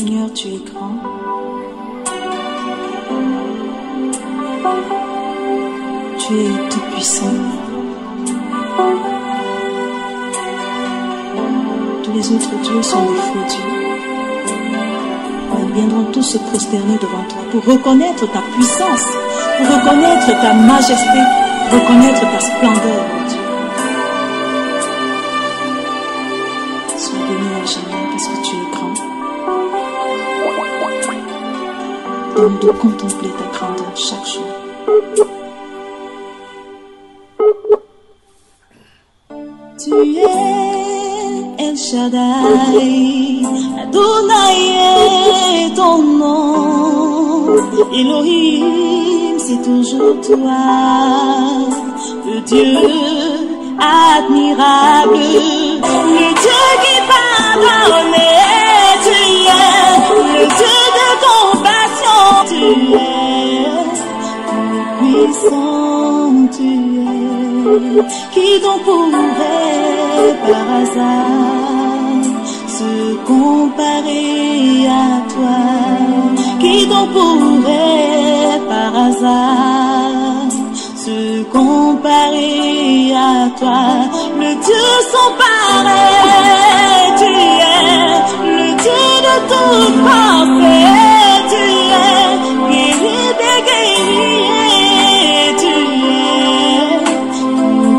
Seigneur, tu es grand. Tu es tout-puissant. Tous les autres dieux sont des faux dieux. Ils viendront tous se prosterner devant toi pour reconnaître ta puissance, pour reconnaître ta majesté, pour reconnaître ta splendeur, mon Dieu. Sois béni à jamais parce que tu es grand. Donne-nous de contempler ta grandeur chaque jour. Tu es El Shaddai, Adonai est ton nom. Elohim, c'est toujours toi, le Dieu admirable, le Dieu qui pardonne. Tu es le Dieu de compassion, tu es puissant, tu es. Qui donc pourrait par hasard se comparer à toi? Qui donc pourrait par hasard se comparer à toi? Le Dieu sans pareil, tu es le Dieu de toute pensée, tu es guéri des guerriers, tu es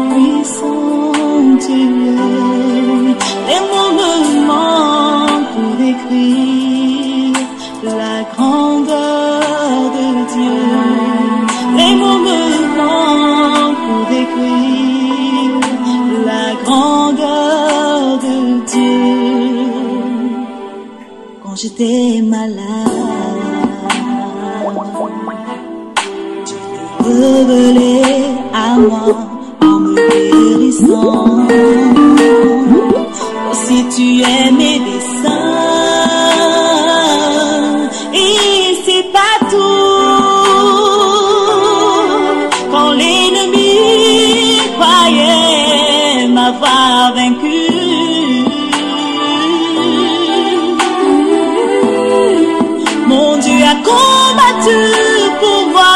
tout-puissant, tu es. Les mots me manquent pour décrire la grandeur de Dieu. Les mots me manquent pour décrire la grandeur de Dieu. Quand j'étais malade, tu t'es révélé à moi en me guérissant. Si tu es médecin, et c'est pas tout. Quand l'ennemi croyait m'avoir vaincu, mon Dieu a combattu pour moi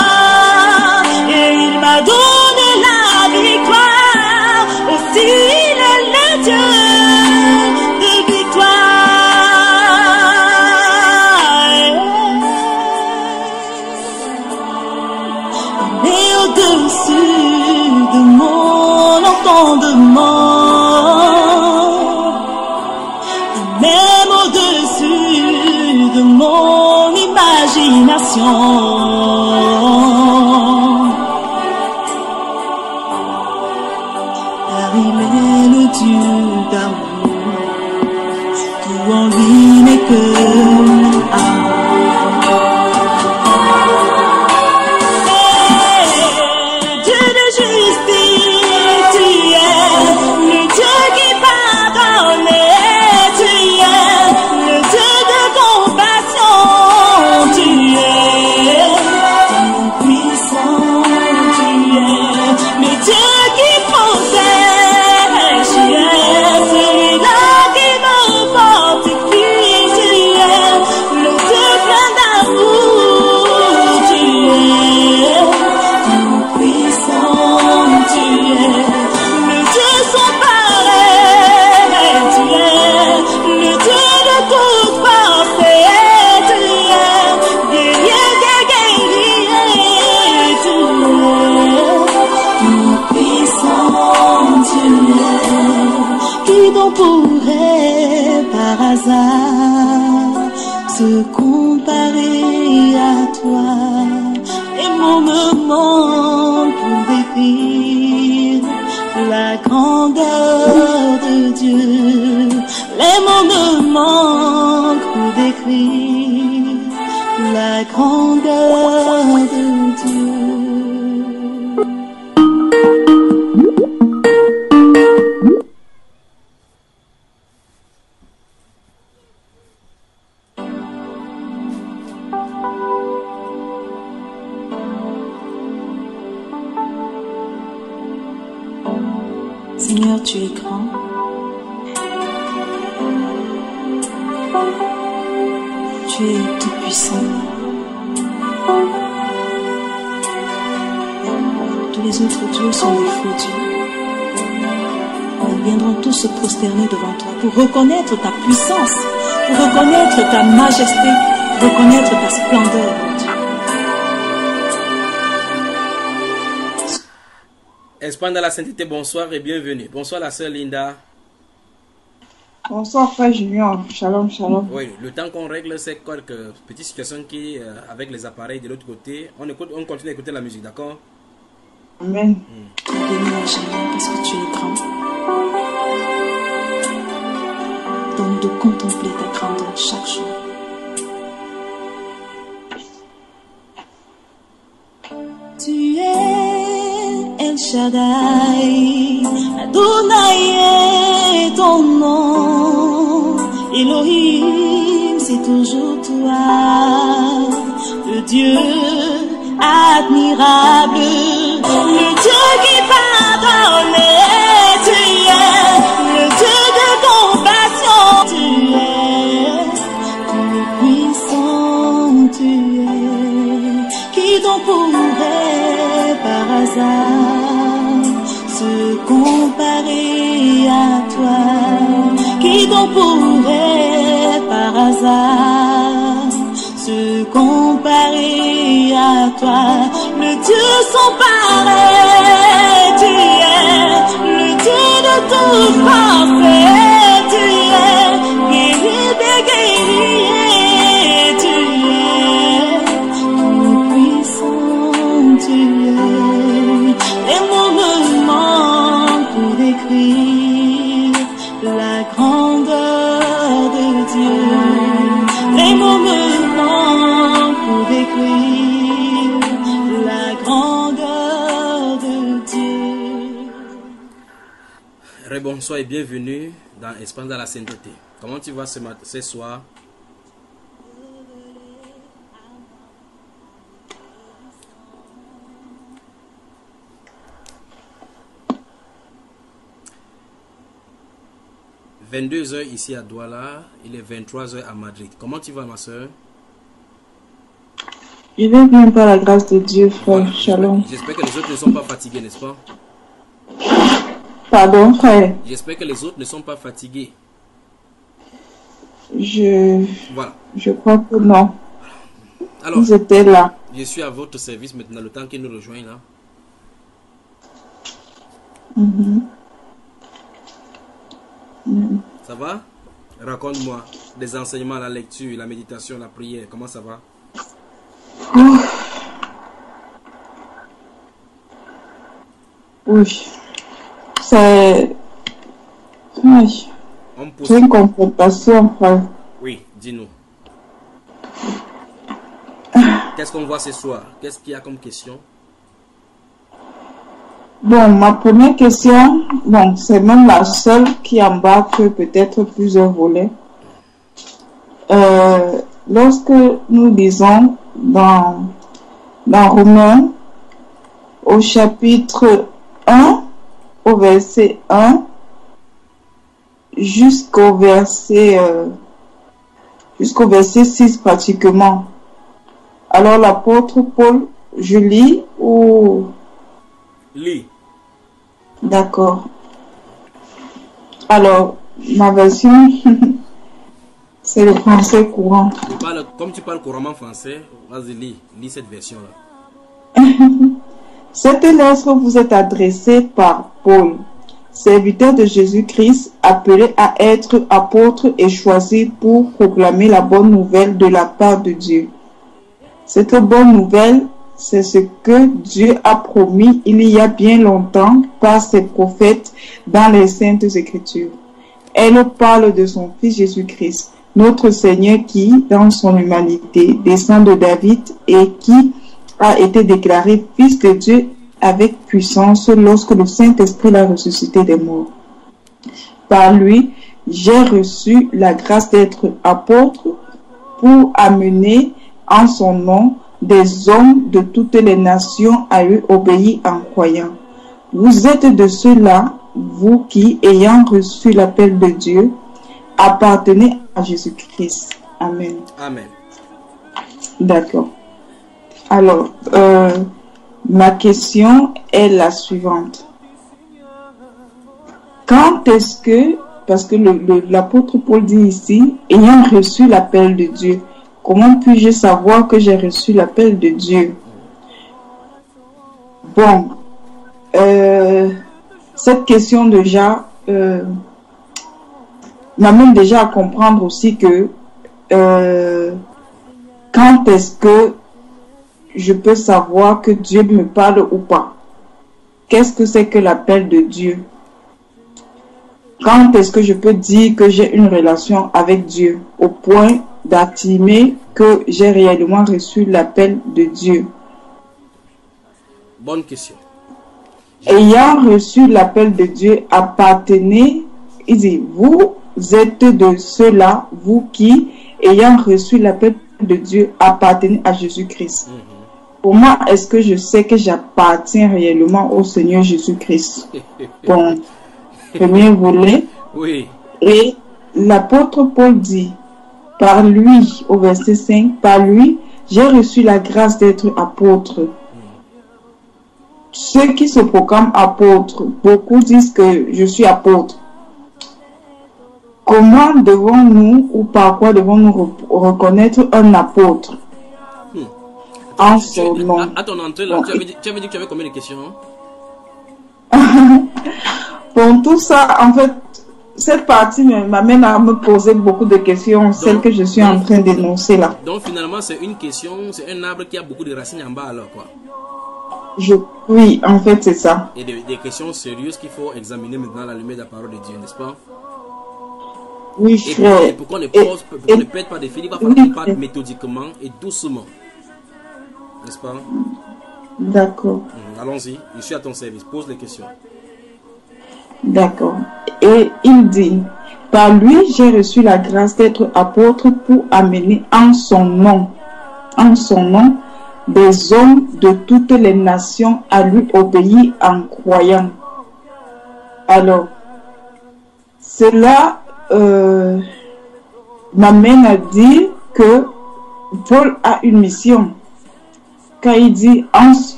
et il m'a donné la victoire. Aussi il est le Dieu de victoire. Il est au-dessus de mon entendement, même au-dessus de mon imagination. Car il est le Dieu d'amour, tout en lui n'est que amour. Dieu de justice, tu es le Dieu qui pardonne, tu es le Dieu de compassion, tu es tout-puissant, tu es le Dieu qui protège, tu es celui-là qui me fortifie, tu es le Dieu plein d'amour, tu es tout-puissant, tu es le Dieu sans pareil, tu es le Dieu de toute pensée, tu es guerrier des guerriers, tu es tout-puissant, tu es. Qui donc pourrait par hasard se comparer à toi? Les mots me manquent pour décrire la grandeur de Dieu. Les mots me manquent pour décrire la grandeur de Dieu. Seigneur, tu es grand. tu es tout puissant. Tous les autres dieux sont des faux dieux. Nous viendrons tous se prosterner devant toi pour reconnaître ta puissance, pour reconnaître ta majesté, reconnaître ta splendeur, mon Dieu. Espagne dans la sainteté, bonsoir et bienvenue. Bonsoir la sœur Linda. Bonsoir frère Junior, shalom, shalom. Oui, le temps qu'on règle ces quelques petites situations qui, avec les appareils de l'autre côté, on continue à écouter la musique, d'accord? Amen. Bénis-moi, Jésus, parce que tu es grand. Donne de contempler ta grandeur chaque jour. Tu es El Shaddai, Adonai est ton nom. Elohim, c'est toujours toi, le Dieu admirable, le Dieu qui pardonne. Tu es le Dieu de compassion. Tu es puissant, tu es. Qui donc pourrait par hasard se comparer à toi? Qui donc pourrait par hasard se comparer à toi? Le Dieu sans pareil, tu es le Dieu de tout parfait, tu es guéri des guerriers, tu es puissant, tu es. Les mots me manquent pour décrire la grandeur de Dieu. Les mots me manquent pour décrire la grandeur de Dieu. Rebonsoir et bienvenue dans Espagne dans la sainteté. Comment tu vas ce soir? « 22h ici à Douala, il est 23h à Madrid. Comment tu vas, ma soeur? Je vais bien par la grâce de Dieu, frère. Voilà. Shalom. J'espère que les autres ne sont pas fatigués, n'est-ce pas? Pardon, frère. J'espère que les autres ne sont pas fatigués. Voilà. Je crois que non. Alors, ils étaient là. Je suis à votre service maintenant, le temps qu'ils nous rejoignent là. Ça va? Raconte-moi des enseignements, la lecture, la méditation, la prière. Comment ça va? Oui. C'est... Oui. C'est une confrontation, frère. Oui, dis-nous. Qu'est-ce qu'on voit ce soir? Qu'est-ce qu'il y a comme question? Bon, ma première question, bon, c'est même la seule qui embarque peut-être plusieurs volets. Lorsque nous lisons dans Romains, au chapitre 1, au verset 1, jusqu'au verset 6 pratiquement. Alors l'apôtre Paul, je lis ou... Lis. D'accord. Alors, ma version, c'est le français courant. Comme tu parles couramment français, vas-y, lis cette version-là. Cette lettre vous est adressée par Paul, serviteur de Jésus-Christ, appelé à être apôtre et choisi pour proclamer la bonne nouvelle de la part de Dieu. Cette bonne nouvelle, c'est ce que Dieu a promis il y a bien longtemps par ses prophètes dans les Saintes Écritures. Elle parle de son Fils Jésus-Christ, notre Seigneur qui, dans son humanité, descend de David et qui a été déclaré Fils de Dieu avec puissance lorsque le Saint-Esprit l'a ressuscité des morts. Par lui, j'ai reçu la grâce d'être apôtre pour amener en son nom des hommes de toutes les nations à lui obéir en croyant. Vous êtes de ceux-là, vous qui, ayant reçu l'appel de Dieu, appartenez à Jésus-Christ. Amen. Amen. D'accord. Alors, ma question est la suivante. Quand est-ce que, parce que l'apôtre Paul dit ici, ayant reçu l'appel de Dieu, comment puis-je savoir que j'ai reçu l'appel de Dieu? Bon, cette question déjà m'amène déjà à comprendre aussi que quand est-ce que je peux savoir que Dieu me parle ou pas? Qu'est-ce que c'est que l'appel de Dieu? Quand est-ce que je peux dire que j'ai une relation avec Dieu au point d'affirmer que j'ai réellement reçu l'appel de Dieu? Bonne question. Ayant reçu l'appel de Dieu, appartenez, il dit, vous êtes de ceux-là, vous qui, ayant reçu l'appel de Dieu, appartenez à Jésus-Christ. Comment est-ce que je sais que j'appartiens réellement au Seigneur Jésus-Christ? Bon, premier volet. Oui. Et l'apôtre Paul dit, par lui, au verset 5, par lui, j'ai reçu la grâce d'être apôtre. Ceux qui se proclament apôtres, beaucoup disent que je suis apôtre. Comment devons-nous ou par quoi devons-nous reconnaître un apôtre? En son nom. À ton entrée, là, Bon, tu avais dit que tu avais combien de questions? Bon, tout ça, en fait, cette partie m'amène à me poser beaucoup de questions, celles que je suis en train d'énoncer là. Donc finalement, c'est une question, c'est un arbre qui a beaucoup de racines en bas alors quoi. Oui, en fait, c'est ça. Et des questions sérieuses qu'il faut examiner maintenant à la lumière de la parole de Dieu, n'est-ce pas? Oui, frère. Et pourquoi on ne pète pas des fils, il va falloir qu'on parle méthodiquement et doucement. N'est-ce pas? D'accord. Allons-y, je suis à ton service, pose les questions. D'accord. Et il dit, par lui, j'ai reçu la grâce d'être apôtre pour amener en son nom, des hommes de toutes les nations à lui obéir en croyant. Alors, cela m'amène à dire que Paul a une mission. Quand il dit,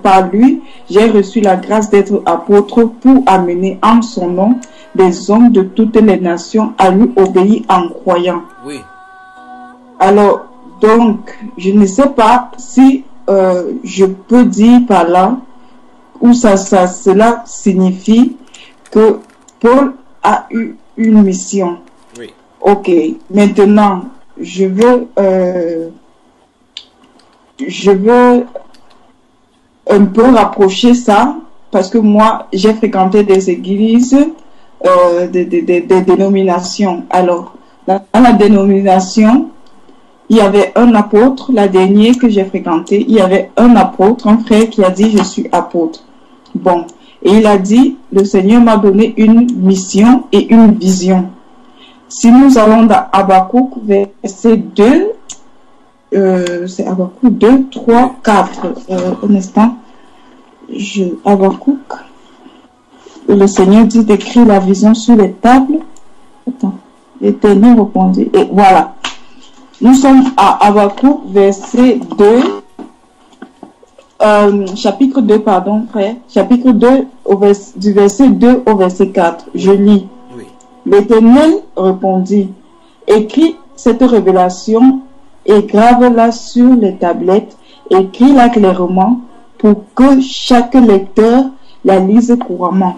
par lui, j'ai reçu la grâce d'être apôtre pour amener en son nom des hommes de toutes les nations à lui obéir en croyant. Oui. Alors, donc, je ne sais pas si je peux dire par là, ou cela signifie que Paul a eu une mission. Oui. Ok, maintenant, je veux un peu rapprocher ça, parce que moi, j'ai fréquenté des églises, des dénominations. Alors, dans la dénomination, il y avait un apôtre, la dernière que j'ai fréquentée, il y avait un apôtre, un frère qui a dit, je suis apôtre. Bon, et il a dit, le Seigneur m'a donné une mission et une vision. Si nous allons dans Habakkuk, verset 2, c'est Habakkuk 2, 3, 4, un instant, Habakkuk, le Seigneur dit d'écrire la vision sur les tables. Attends, l'Éternel répondit, et voilà. Nous sommes à Habakkuk, verset 2, chapitre 2, pardon, frère, chapitre 2, du verset 2 au verset 4. Je lis. Oui. L'Éternel répondit, écris cette révélation et grave-la sur les tablettes, écris-la clairement pour que chaque lecteur la lise couramment.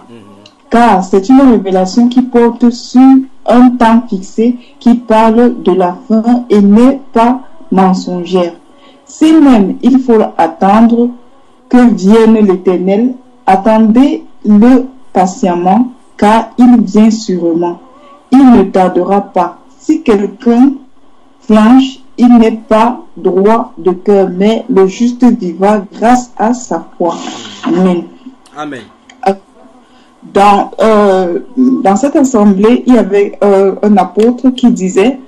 Car c'est une révélation qui porte sur un temps fixé, qui parle de la fin et n'est pas mensongère. Si même il faut attendre que vienne l'Éternel, attendez-le patiemment, car il vient sûrement. Il ne tardera pas. Si quelqu'un flanche, il n'est pas droit de cœur, mais le juste vivra grâce à sa foi. Amen. Amen. Dans cette assemblée, il y avait un apôtre qui disait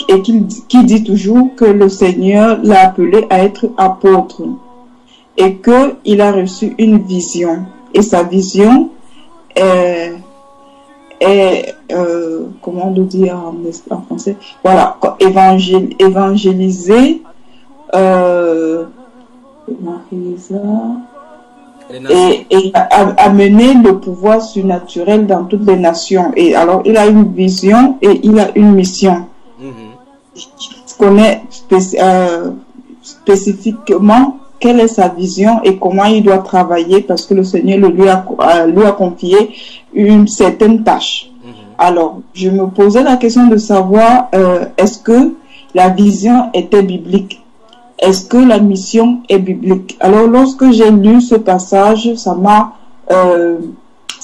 et qui dit toujours que le Seigneur l'a appelé à être apôtre et qu'il a reçu une vision. Et sa vision est, comment le dire en français, voilà, évangéliser, et amener le pouvoir surnaturel dans toutes les nations. Et alors, il a une vision et il a une mission. Il connaît spécifiquement quelle est sa vision et comment il doit travailler parce que le Seigneur lui a confié une certaine tâche. Alors, je me posais la question de savoir est-ce que la vision était biblique? Est-ce que la mission est biblique? Alors, lorsque j'ai lu ce passage, ça m'a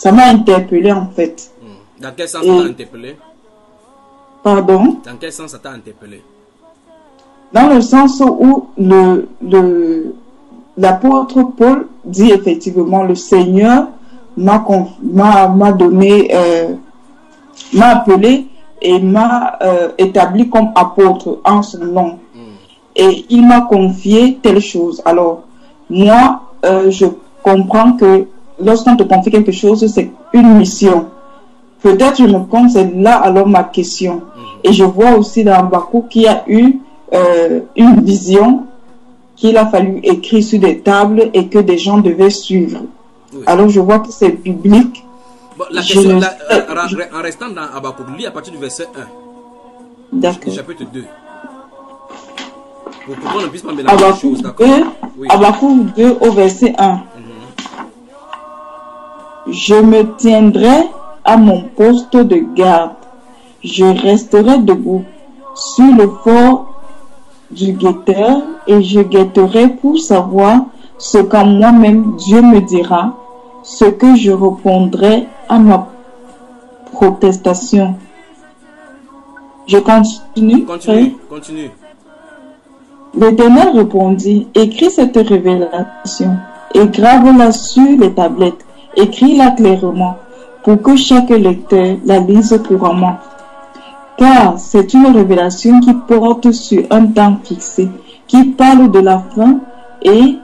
interpellé en fait. Dans quel sens ça t'a interpellé? Pardon? Dans quel sens ça t'a interpellé? Dans le sens où l'apôtre Paul dit effectivement, le Seigneur m'a donné, m'a appelé et m'a établi comme apôtre en son nom. Et il m'a confié telle chose. Alors, moi, je comprends que lorsqu'on te confie quelque chose, c'est une mission. Peut-être je me compte, c'est là alors ma question. Et je vois aussi dans Habakkuk qu'il y a eu une vision qu'il a fallu écrire sur des tables et que des gens devaient suivre. Oui. Alors je vois que c'est biblique. Bon, la question, en restant dans Habakkuk, lis à partir du verset 1. D'accord. Chapitre 2. Pour qu'on ne puisse pas mélanger les choses, d'accord? Oui. Habakkuk 2 au verset 1. Je me tiendrai à mon poste de garde. Je resterai debout sur le fort du guetteur et je guetterai pour savoir ce qu'en moi-même Dieu me dira, ce que je répondrai à ma protestation. Je continue. Continue. L'Éternel répondit, écris cette révélation et grave-la sur les tablettes, écris-la clairement pour que chaque lecteur la lise couramment. Car c'est une révélation qui porte sur un temps fixé, qui parle de la fin et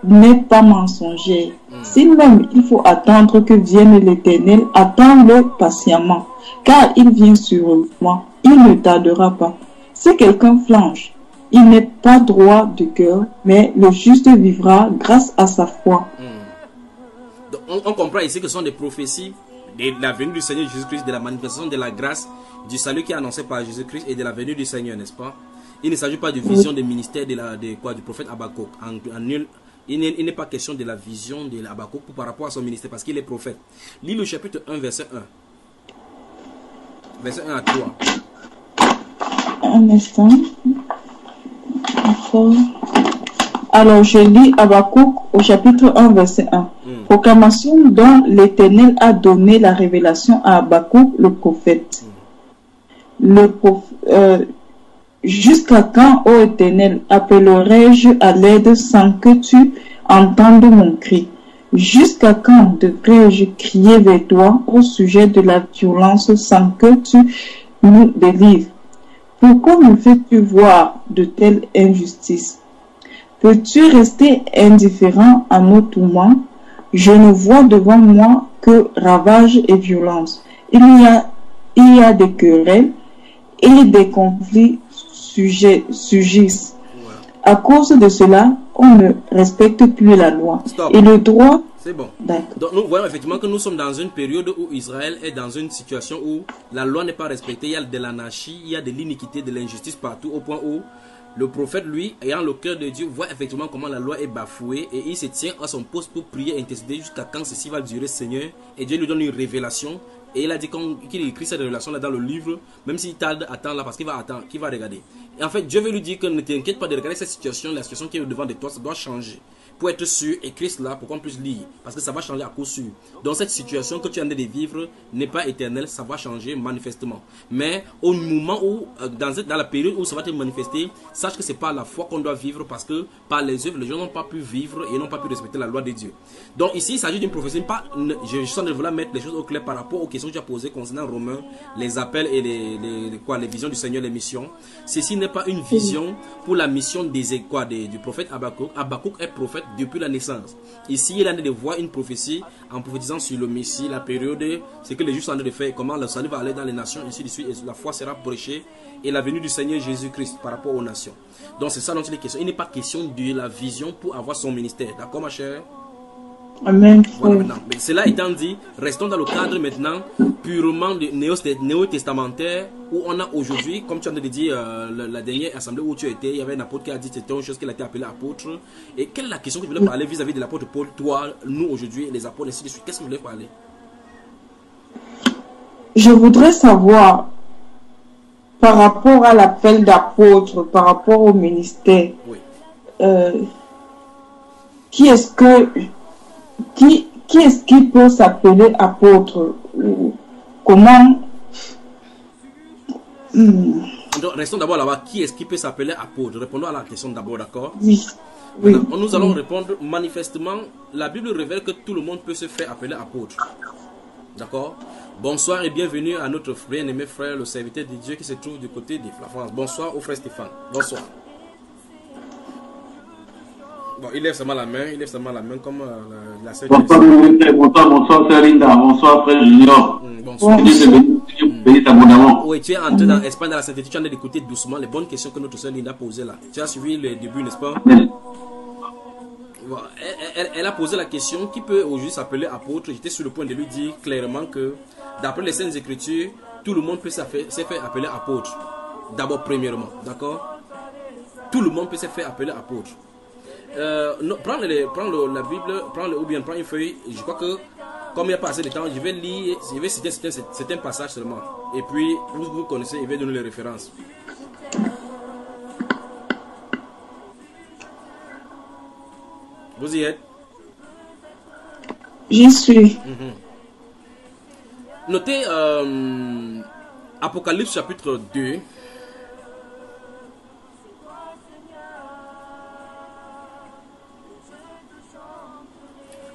n'est pas mensongère. Si même il faut attendre que vienne l'Éternel, attends-le patiemment, car il vient sur moi, il ne tardera pas. Si quelqu'un flanche, il n'est pas droit de cœur, mais le juste vivra grâce à sa foi. Donc, on comprend ici que ce sont des prophéties de la venue du Seigneur Jésus-Christ, de la manifestation de la grâce, du salut qui est annoncé par Jésus-Christ et de la venue du Seigneur, n'est-ce pas? Il ne s'agit pas de vision des ministères du prophète Habakkuk. Il n'est pas question de la vision de Habakkuk par rapport à son ministère parce qu'il est prophète. Lis le chapitre 1, verset 1. Verset 1 à 3. Un instant. Alors, je lis Habakkuk au chapitre 1, verset 1. Proclamation dont l'Éternel a donné la révélation à Habakkuk, le prophète. Jusqu'à quand, ô Éternel, appellerai-je à l'aide sans que tu entendes mon cri? Jusqu'à quand devrais-je crier vers toi au sujet de la violence sans que tu nous délivres? Pourquoi me fais-tu voir de telles injustices? Peux-tu rester indifférent à nos tourments? Je ne vois devant moi que ravages et violence. Il y a des querelles et des conflits surgissent. À cause de cela, on ne respecte plus la loi. Stop. Et le droit... C'est bon. Donc nous voyons effectivement que nous sommes dans une période où Israël est dans une situation où la loi n'est pas respectée, il y a de l'anarchie, il y a de l'iniquité, de l'injustice partout, au point où le prophète, lui, ayant le cœur de Dieu, voit effectivement comment la loi est bafouée et il se tient à son poste pour prier et intercéder jusqu'à quand ceci va durer, Seigneur. Et Dieu lui donne une révélation. Et il a dit qu'il écrit cette révélation-là dans le livre, même s'il tarde, attends là parce qu'il va attendre, qu'il va regarder. Et en fait, Dieu veut lui dire que ne t'inquiète pas de regarder cette situation, la situation qui est devant de toi, ça doit changer. Pour être sûr, écris cela pour qu'on puisse lire. Parce que ça va changer à coup sûr. Donc cette situation que tu es en train de vivre n'est pas éternelle, ça va changer manifestement. Mais au moment où, dans la période où ça va te manifester, sache que c'est par la foi qu'on doit vivre parce que par les œuvres, les gens n'ont pas pu vivre et n'ont pas pu respecter la loi de Dieu. Donc ici, il s'agit d'une prophétie. Je suis en train de vouloir mettre les choses au clair par rapport aux questions que tu as posées concernant Romains, les appels et les visions du Seigneur, les missions. Ceci n'est pas une vision pour la mission du prophète Habakkuk. Habakkuk est prophète, depuis la naissance. Ici, il est en train de voir une prophétie en prophétisant sur le Messie, la période, ce que les Juifs sont en train de faire, comment le salut va aller dans les nations, ici de suite, et la foi sera prêchée, et la venue du Seigneur Jésus-Christ par rapport aux nations. Donc c'est ça dont il est question. Il n'est pas question de la vision pour avoir son ministère. D'accord, ma chère? Amen. Voilà, maintenant. Mais cela étant dit, restons dans le cadre maintenant purement néo-testamentaire où on a aujourd'hui, comme tu as dit, la dernière assemblée où tu étais, il y avait un apôtre qui a dit que c'était une chose qu'il a été appelé apôtre. Et quelle est la question que tu voulais parler vis-à-vis de l'apôtre Paul, toi, nous aujourd'hui, les apôtres, ainsi de suite? Qu'est-ce que tu voulais parler? Je voudrais savoir, par rapport à l'appel d'apôtre, par rapport au ministère, Oui. qui est-ce qui peut s'appeler apôtre? Comment? Donc, restons d'abord là-bas. Qui est-ce qui peut s'appeler apôtre? Répondons à la question d'abord, d'accord? Oui. Oui. Nous allons répondre manifestement. La Bible révèle que tout le monde peut se faire appeler apôtre. D'accord? Bonsoir et bienvenue à notre bien-aimé frère, le serviteur de Dieu qui se trouve du côté de la France. Bonsoir au frère Stéphane. Bonsoir. Bon, il lève seulement la main, comme la sœur. Bonsoir, sœur Linda. Bonsoir, frère Junior. Bonsoir. Abondamment. Oui, tu es entré dans Espagne, dans la sainteté, tu es en train d'écouter doucement les bonnes questions que notre sœur Linda a posées là. Tu as suivi le début, n'est-ce pas? Bon, elle a posé la question, qui peut aujourd'hui s'appeler apôtre? J'étais sur le point de lui dire clairement que, d'après les Saintes Écritures, tout le monde peut se faire appeler apôtre. D'abord, premièrement, d'accord? Tout le monde peut se faire appeler apôtre. Prends la Bible, ou bien prends une feuille. Je crois que comme il n'y a pas assez de temps, je vais lire, je vais citer certains passages seulement. Et puis, vous connaissez, je vais donner les références. Vous y êtes? J'y suis. Notez Apocalypse chapitre 2.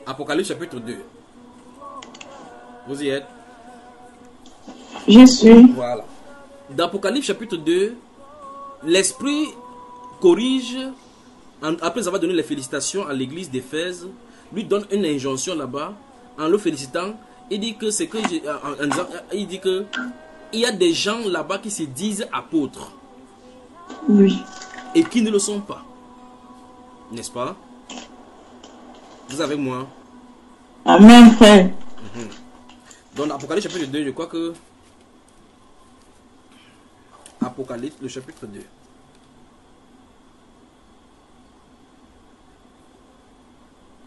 Apocalypse chapitre 2. Vous y êtes? J'y suis. Voilà. Dans Apocalypse chapitre 2, l'Esprit corrige, après avoir donné les félicitations à l'église d'Éphèse, lui donne une injonction là-bas, en le félicitant. Il dit que c'est que il dit que il y a des gens là-bas qui se disent apôtres. Oui. Et qui ne le sont pas. N'est-ce pas? Vous avec moi? Amen, frère. Dans l'Apocalypse chapitre 2, je crois que Apocalypse, le chapitre 2.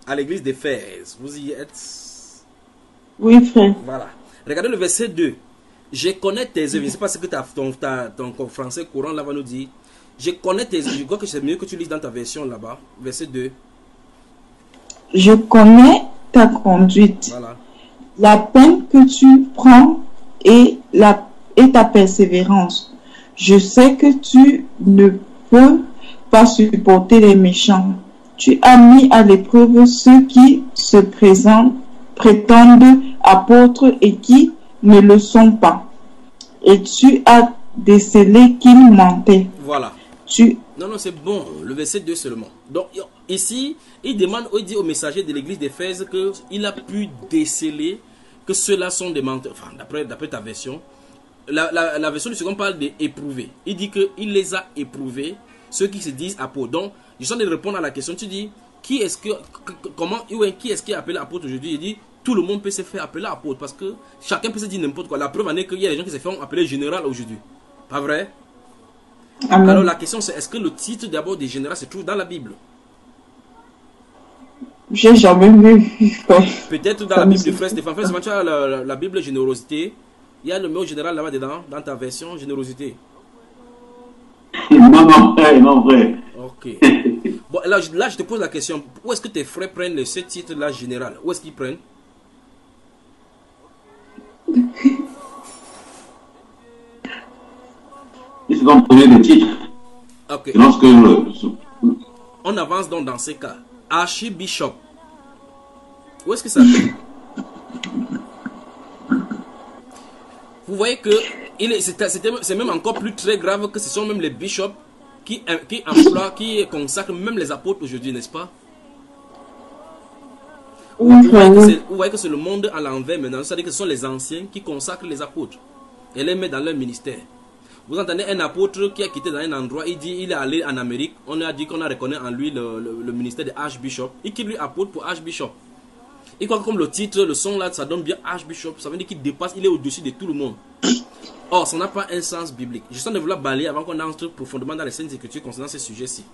À l'église d'Éphèse, vous y êtes? Oui, frère. Voilà. Regardez le verset 2. Je connais tes œuvres. Je ne sais pas ce que ton français courant là va nous dire. Je connais tes œuvres. Je crois que c'est mieux que tu lises dans ta version là-bas. Verset 2. Je connais ta conduite, Voilà. la peine que tu prends et ta persévérance. Je sais que tu ne peux pas supporter les méchants. Tu as mis à l'épreuve ceux qui se prétendent apôtres et qui ne le sont pas. Et tu as décelé qu'ils mentaient. Voilà. Non, c'est bon. Le verset 2 seulement. Donc, ici, il dit au messager de l'église d'Éphèse qu'il a pu déceler que ceux-là sont des menteurs. Enfin, d'après ta version. La version du second parle d'éprouver. Il dit qu'il les a éprouvés, ceux qui se disent apôtres. Donc, je suis en train de répondre à la question. Tu dis, qui est-ce qui est appelé apôtre aujourd'hui? Il dit, tout le monde peut se faire appeler apôtre parce que chacun peut se dire n'importe quoi. La preuve en est qu'il y a des gens qui se font appeler général aujourd'hui. Pas vrai? Amen. Alors la question c'est, est-ce que le titre d'abord des généraux se trouve dans la Bible? J'ai jamais vu, frère. Peut-être dans la Bible du frère Stéphane. Frère Stéphane, tu as la Bible générosité. Il y a le mot général là-bas dedans, dans ta version générosité. Non, frère. Ok. Bon, là, je te pose la question. Où est-ce que tes frères prennent ce titre-là général? Où est-ce qu'ils prennent? Ils se vont donner des titres. Ok. Lorsque on avance donc dans ces cas. Archibishop. Où est-ce que ça fait? Vous voyez que c'est même encore plus très grave que ce sont même les bishops qui consacrent même les apôtres aujourd'hui, n'est-ce pas? Oui, frère, oui. Vous voyez que c'est le monde à l'envers maintenant. C'est-à-dire que ce sont les anciens qui consacrent les apôtres et les mettent dans leur ministère. Vous entendez un apôtre qui a quitté dans un endroit, il est allé en Amérique, on a dit qu'on a reconnu en lui le ministère de Archbishop, et qu'il lui apôtre pour Archbishop. Et quoi, comme le titre, le son là, ça donne bien Archbishop, ça veut dire qu'il dépasse, il est au-dessus de tout le monde. Or, ça n'a pas un sens biblique. Je sens de vouloir balayer avant qu'on entre profondément dans les Saintes Écritures concernant ces sujets-ci.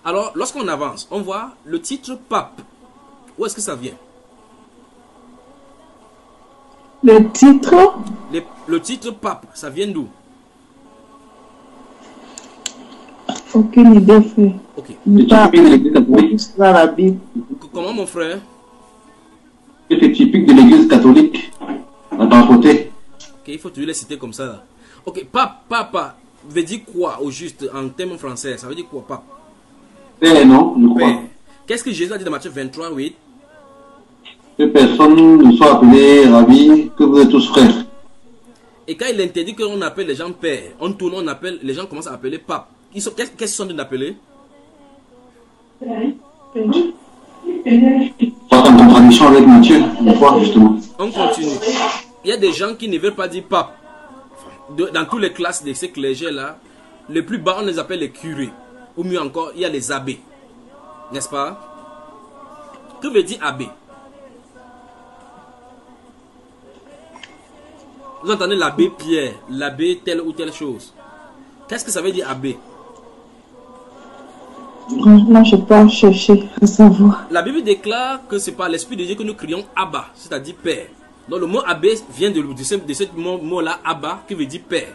Alors, lorsqu'on avance, on voit le titre pape. Où est-ce que ça vient? Le titre, Le titre pape, ça vient d'où? aucune idée, frère. Ok. C'est Pas typique de l'église catholique. dans la Bible. Comment, mon frère? C'est typique de l'église catholique. À ton côté. Ok, il faut toujours les citer comme ça. Là. Ok, pape, papa, veut dire quoi au juste en termes français? Ça veut dire quoi, pape? Père, non, je crois. Père. Qu'est-ce que Jésus a dit dans Matthieu 23, 8? Que personne ne soit appelé rabbi, que vous êtes tous frères. Et quand il interdit qu'on appelle les gens père, on tourne, on appelle, les gens commencent à appeler pape. Qu'est-ce qu'ils sont d'appeler? Pas en contradiction avec Matthieu, je crois, justement. On continue. Il y a des gens qui ne veulent pas dire pape. Dans toutes les classes de ces clergés-là, les plus bas, on les appelle les curés. Ou mieux encore, il y a les abbés. N'est-ce pas? Que veut dire abbé? Vous entendez l'abbé Pierre, l'abbé telle ou telle chose. Qu'est-ce que ça veut dire abbé? Franchement, je peux pas chercher à savoir. La Bible déclare que c'est par l'Esprit de Dieu que nous crions Abba, c'est-à-dire Père. Donc le mot abbé vient de ce mot-là, Abba, qui veut dire Père.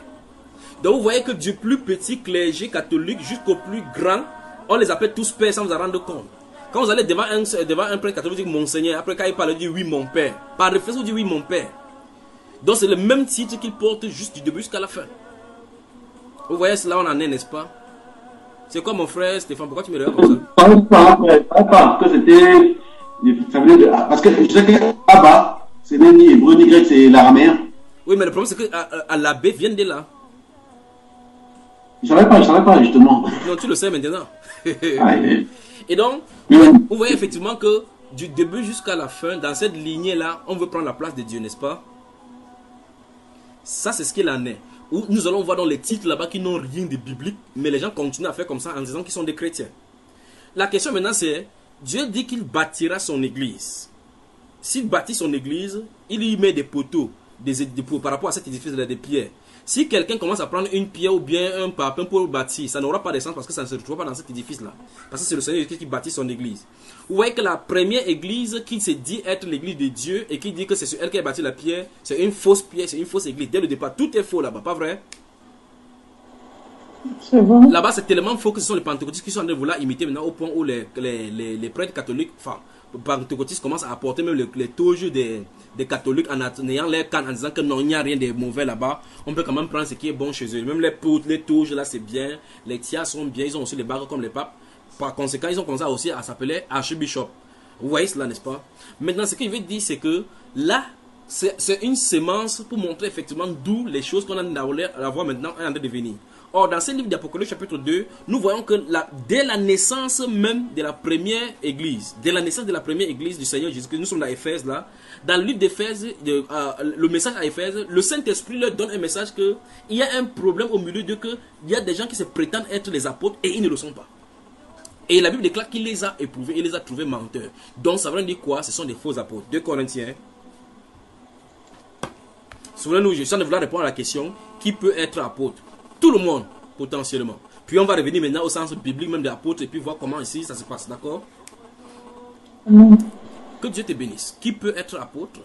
Donc vous voyez que du plus petit clergé catholique jusqu'au plus grand, on les appelle tous Père sans vous en rendre compte. Quand vous allez devant un prêtre catholique, vous dites Monseigneur, après quand il parle, vous dites oui mon Père. Par référence, vous dites oui mon Père. Donc c'est le même titre qu'il porte juste du début jusqu'à la fin. Vous voyez, là on en est, n'est-ce pas? C'est quoi mon frère Stéphane? Pourquoi tu me regardes comme ça? Pas que c'était. Ça venait de. Parce que je sais que Abba, c'est ni hébreu ni grec, c'est l'araméen. Oui, mais le problème c'est que l'abbé vient de là. Je savais pas, justement. Non, tu le sais maintenant. Ah, Et donc, oui. vous voyez effectivement que du début jusqu'à la fin, dans cette lignée-là, on veut prendre la place de Dieu, n'est-ce pas? Ça, c'est ce qu'il en est. Où nous allons voir dans les titres là-bas qui n'ont rien de biblique, mais les gens continuent à faire comme ça en disant qu'ils sont des chrétiens. La question maintenant c'est, Dieu dit qu'il bâtira son église. S'il bâtit son église, il y met des poteaux par rapport à cet édifice de pierres. Si quelqu'un commence à prendre une pierre ou bien un papin pour bâtir, ça n'aura pas de sens parce que ça ne se retrouve pas dans cet édifice-là. Parce que c'est le Seigneur qui bâtit son église. Vous voyez que la première église qui se dit être l'église de Dieu et qui dit que c'est sur elle qui a bâti la pierre, c'est une fausse pierre, c'est une fausse église. Dès le départ, tout est faux là-bas, pas vrai? C'est bon. Là-bas, c'est tellement faux que ce sont les pentecôtistes qui sont en train de vouloir imiter maintenant au point où les prêtres catholiques, enfin, les pentecôtistes commencent à apporter même les toges des catholiques en ayant l'air canne en disant que non, il n'y a rien de mauvais là-bas. On peut quand même prendre ce qui est bon chez eux. Même les poutres, les toges là, c'est bien. Les tias sont bien. Ils ont aussi les bagues comme les papes. Par conséquent, ils ont commencé aussi à s'appeler archbishop. Vous voyez cela, n'est-ce pas? Maintenant, ce qu'il veut dire, c'est que là, c'est une sémence pour montrer effectivement d'où les choses qu'on a à voir maintenant est en train de venir. Or, dans ce livre d'Apocalypse chapitre 2, nous voyons que dès la naissance même de la première église, dès la naissance de la première église du Seigneur Jésus-Christ, nous sommes à Éphèse là, dans le livre d'Éphèse, le message à Éphèse, le Saint-Esprit leur donne un message qu'il y a un problème au milieu d'eux, qu'il y a des gens qui se prétendent être les apôtres et ils ne le sont pas. Et la Bible déclare qu'il les a éprouvés et les a trouvés menteurs. Donc ça veut dire quoi? Ce sont des faux apôtres. 2 Corinthiens. Souvenez-nous, je suis en train de vouloir répondre à la question, qui peut être apôtre? Tout le monde, potentiellement. Puis on va revenir maintenant au sens biblique même de l'apôtre et puis voir comment ici ça se passe, d'accord? Que Dieu te bénisse. Qui peut être apôtre?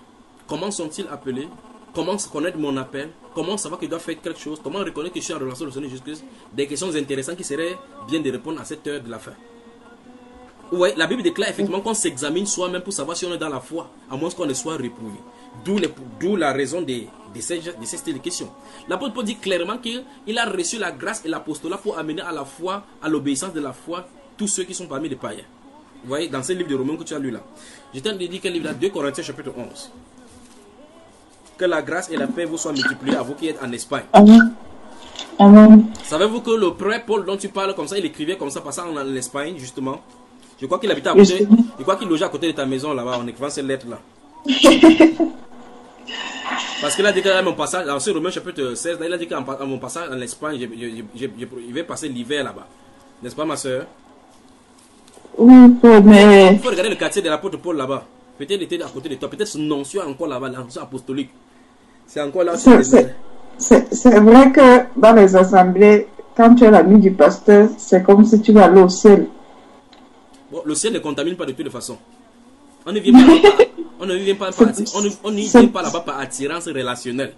Comment sont-ils appelés? Comment connaître mon appel? Comment savoir qu'il doit faire quelque chose? Comment reconnaître que je suis en relation avec le Seigneur Jésus-Christ? Des questions intéressantes qui seraient bien de répondre à cette heure de la fin. Oui, la Bible déclare effectivement qu'on s'examine soi-même pour savoir si on est dans la foi, à moins qu'on ne soit réprouvé. D'où la raison de ces styles de questions. L'apôtre Paul dit clairement qu'il a reçu la grâce et l'apostolat pour amener à la foi, à l'obéissance de la foi, tous ceux qui sont parmi les païens. Vous voyez, dans ce livre de Romains que tu as lu là. Je t'ai dit quel livre là, 2 Corinthiens chapitre 11. Que la grâce et la paix vous soient multipliées à vous qui êtes en Espagne. Amen. Amen. Savez-vous que le prêtre Paul dont tu parles comme ça, il écrivait comme ça, passant en Espagne justement. Je crois qu'il habitait à côté, je crois qu'il logeait à côté de ta maison là-bas en écrivant cette lettre là. Parce qu'il a dit qu'à mon passage, dans ce Romains chapitre 16, là, il a dit qu'à mon passage en Espagne, je vais passer l'hiver là-bas. N'est-ce pas ma soeur? Oui, mais... Il faut regarder le quartier de l'apôtre Paul là-bas. Peut-être il était à côté de toi, peut-être son noncio est encore là-bas, l'onction apostolique. C'est encore là. C'est vrai que dans les assemblées, quand tu es l'ami du pasteur, c'est comme si tu vas aller au ciel. Bon, le ciel ne contamine pas de toutes les façons. On ne vient pas là-bas. On ne vient pas là-bas par attirance relationnelle.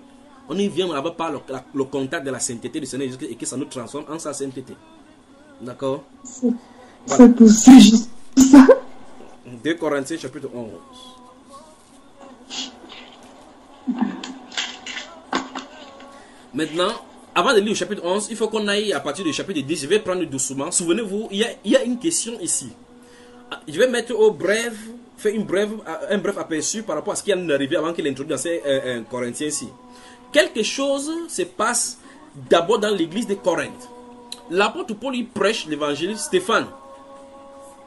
On y vient là-bas par le contact de la sainteté du Seigneur et que ça nous transforme en sa sainteté. D'accord? C'est pour ça, juste ça. 2 Corinthiens chapitre 11. Maintenant, avant de lire le chapitre 11, il faut qu'on aille à partir du chapitre 10. Je vais prendre doucement. Souvenez-vous, il y a une question ici. Je vais mettre faire un bref aperçu par rapport à ce qui est arrivé avant qu'il introduise dans ces Corinthiens ici. Quelque chose se passe d'abord dans l'église de Corinthe. L'apôtre Paul, il prêche l'évangile. Stéphane,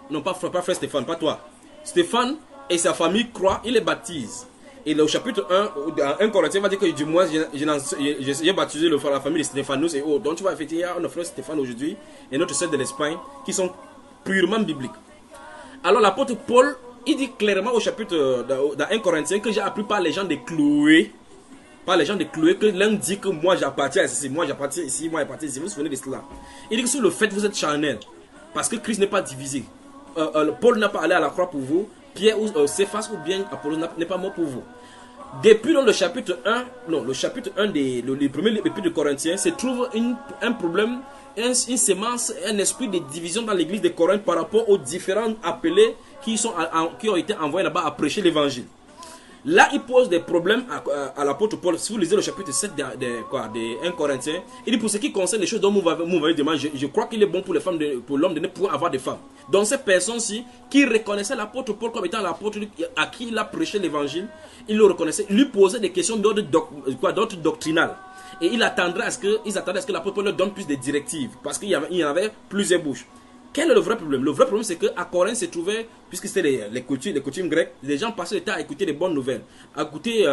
non pas frère Stéphane, pas toi. Stéphane et sa famille croient, il les baptise. Et le chapitre 1 Corinthiens va dire que du moins j'ai baptisé la famille de Stéphanos et autres. Donc tu vas effectivement, il y a un frère Stéphane aujourd'hui et notre sœur de l'Espagne qui sont purement bibliques. Alors l'apôtre Paul, il dit clairement au chapitre dans 1 Corinthiens que j'ai appris par les gens de Chloé. Par les gens de Chloé, que l'un dit que moi j'appartiens ici, moi j'appartiens ici, moi j'appartiens ici. Vous vous souvenez de cela? Il dit que sur le fait vous êtes charnel. Parce que Christ n'est pas divisé. Paul n'a pas allé à la croix pour vous. Pierre ou Céphas ou bien Apollos n'est pas mort pour vous. Depuis le chapitre 1 des premiers épîtres de Corinthiens, se trouve un problème, une sémence, un esprit de division dans l'église de Corinthe par rapport aux différents appelés qui ont été envoyés là-bas à prêcher l'évangile. Là, il pose des problèmes à l'apôtre Paul. Si vous lisez le chapitre 7 de 1 Corinthiens, il dit pour ce qui concerne les choses dont vous m'avez demandé, je crois qu'il est bon pour les femmes, pour l'homme de ne pouvoir avoir des femmes. Donc ces personnes-ci qui reconnaissaient l'apôtre Paul comme étant l'apôtre à qui il a prêché l'évangile, il le reconnaissait, lui posait des questions d'ordre doctrinal. Et il attendrait à ce que l'apôtre Paul leur donne plus de directives, parce qu'il y avait plusieurs bouches. Quel est le vrai problème? Le vrai problème, c'est qu'à Corinthe se trouvait, puisque c'était les coutumes grecques, les gens passaient le temps à écouter les bonnes nouvelles, à écouter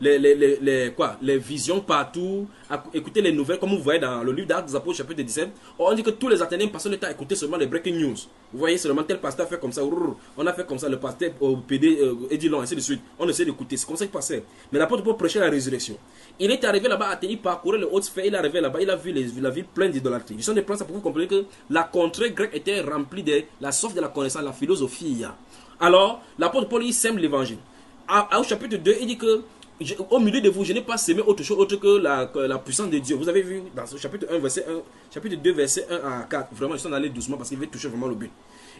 les visions partout, à écouter les nouvelles, comme vous voyez dans le livre d'Actes des Apôtres, chapitre 17. On dit que tous les Athéniens passaient le temps à écouter seulement les breaking news. Vous voyez seulement tel pasteur a fait comme ça, on a fait comme ça, le pasteur au PD et dit non, ainsi de suite. On essaie d'écouter, c'est comme ça qu'il passait. Mais l'apôtre Paul prêchait la résurrection. Il est arrivé là-bas à Athénie, parcourir les hautes sphères, il est arrivé là-bas, il a vu la ville pleine d'idolâtrie. Je suis en train de prendre ça pour vous comprendre que la contrée grecque était remplie de la soif de la connaissance, la philosophie. Alors, l'apôtre Paul, il sème l'évangile. Au chapitre 2, il dit que au milieu de vous, je n'ai pas sémé autre chose autre que la puissance de Dieu. Vous avez vu dans ce chapitre 1, chapitre 2, verset 1 à 4. Vraiment, je suis en allé doucement parce qu'il veut toucher vraiment le but.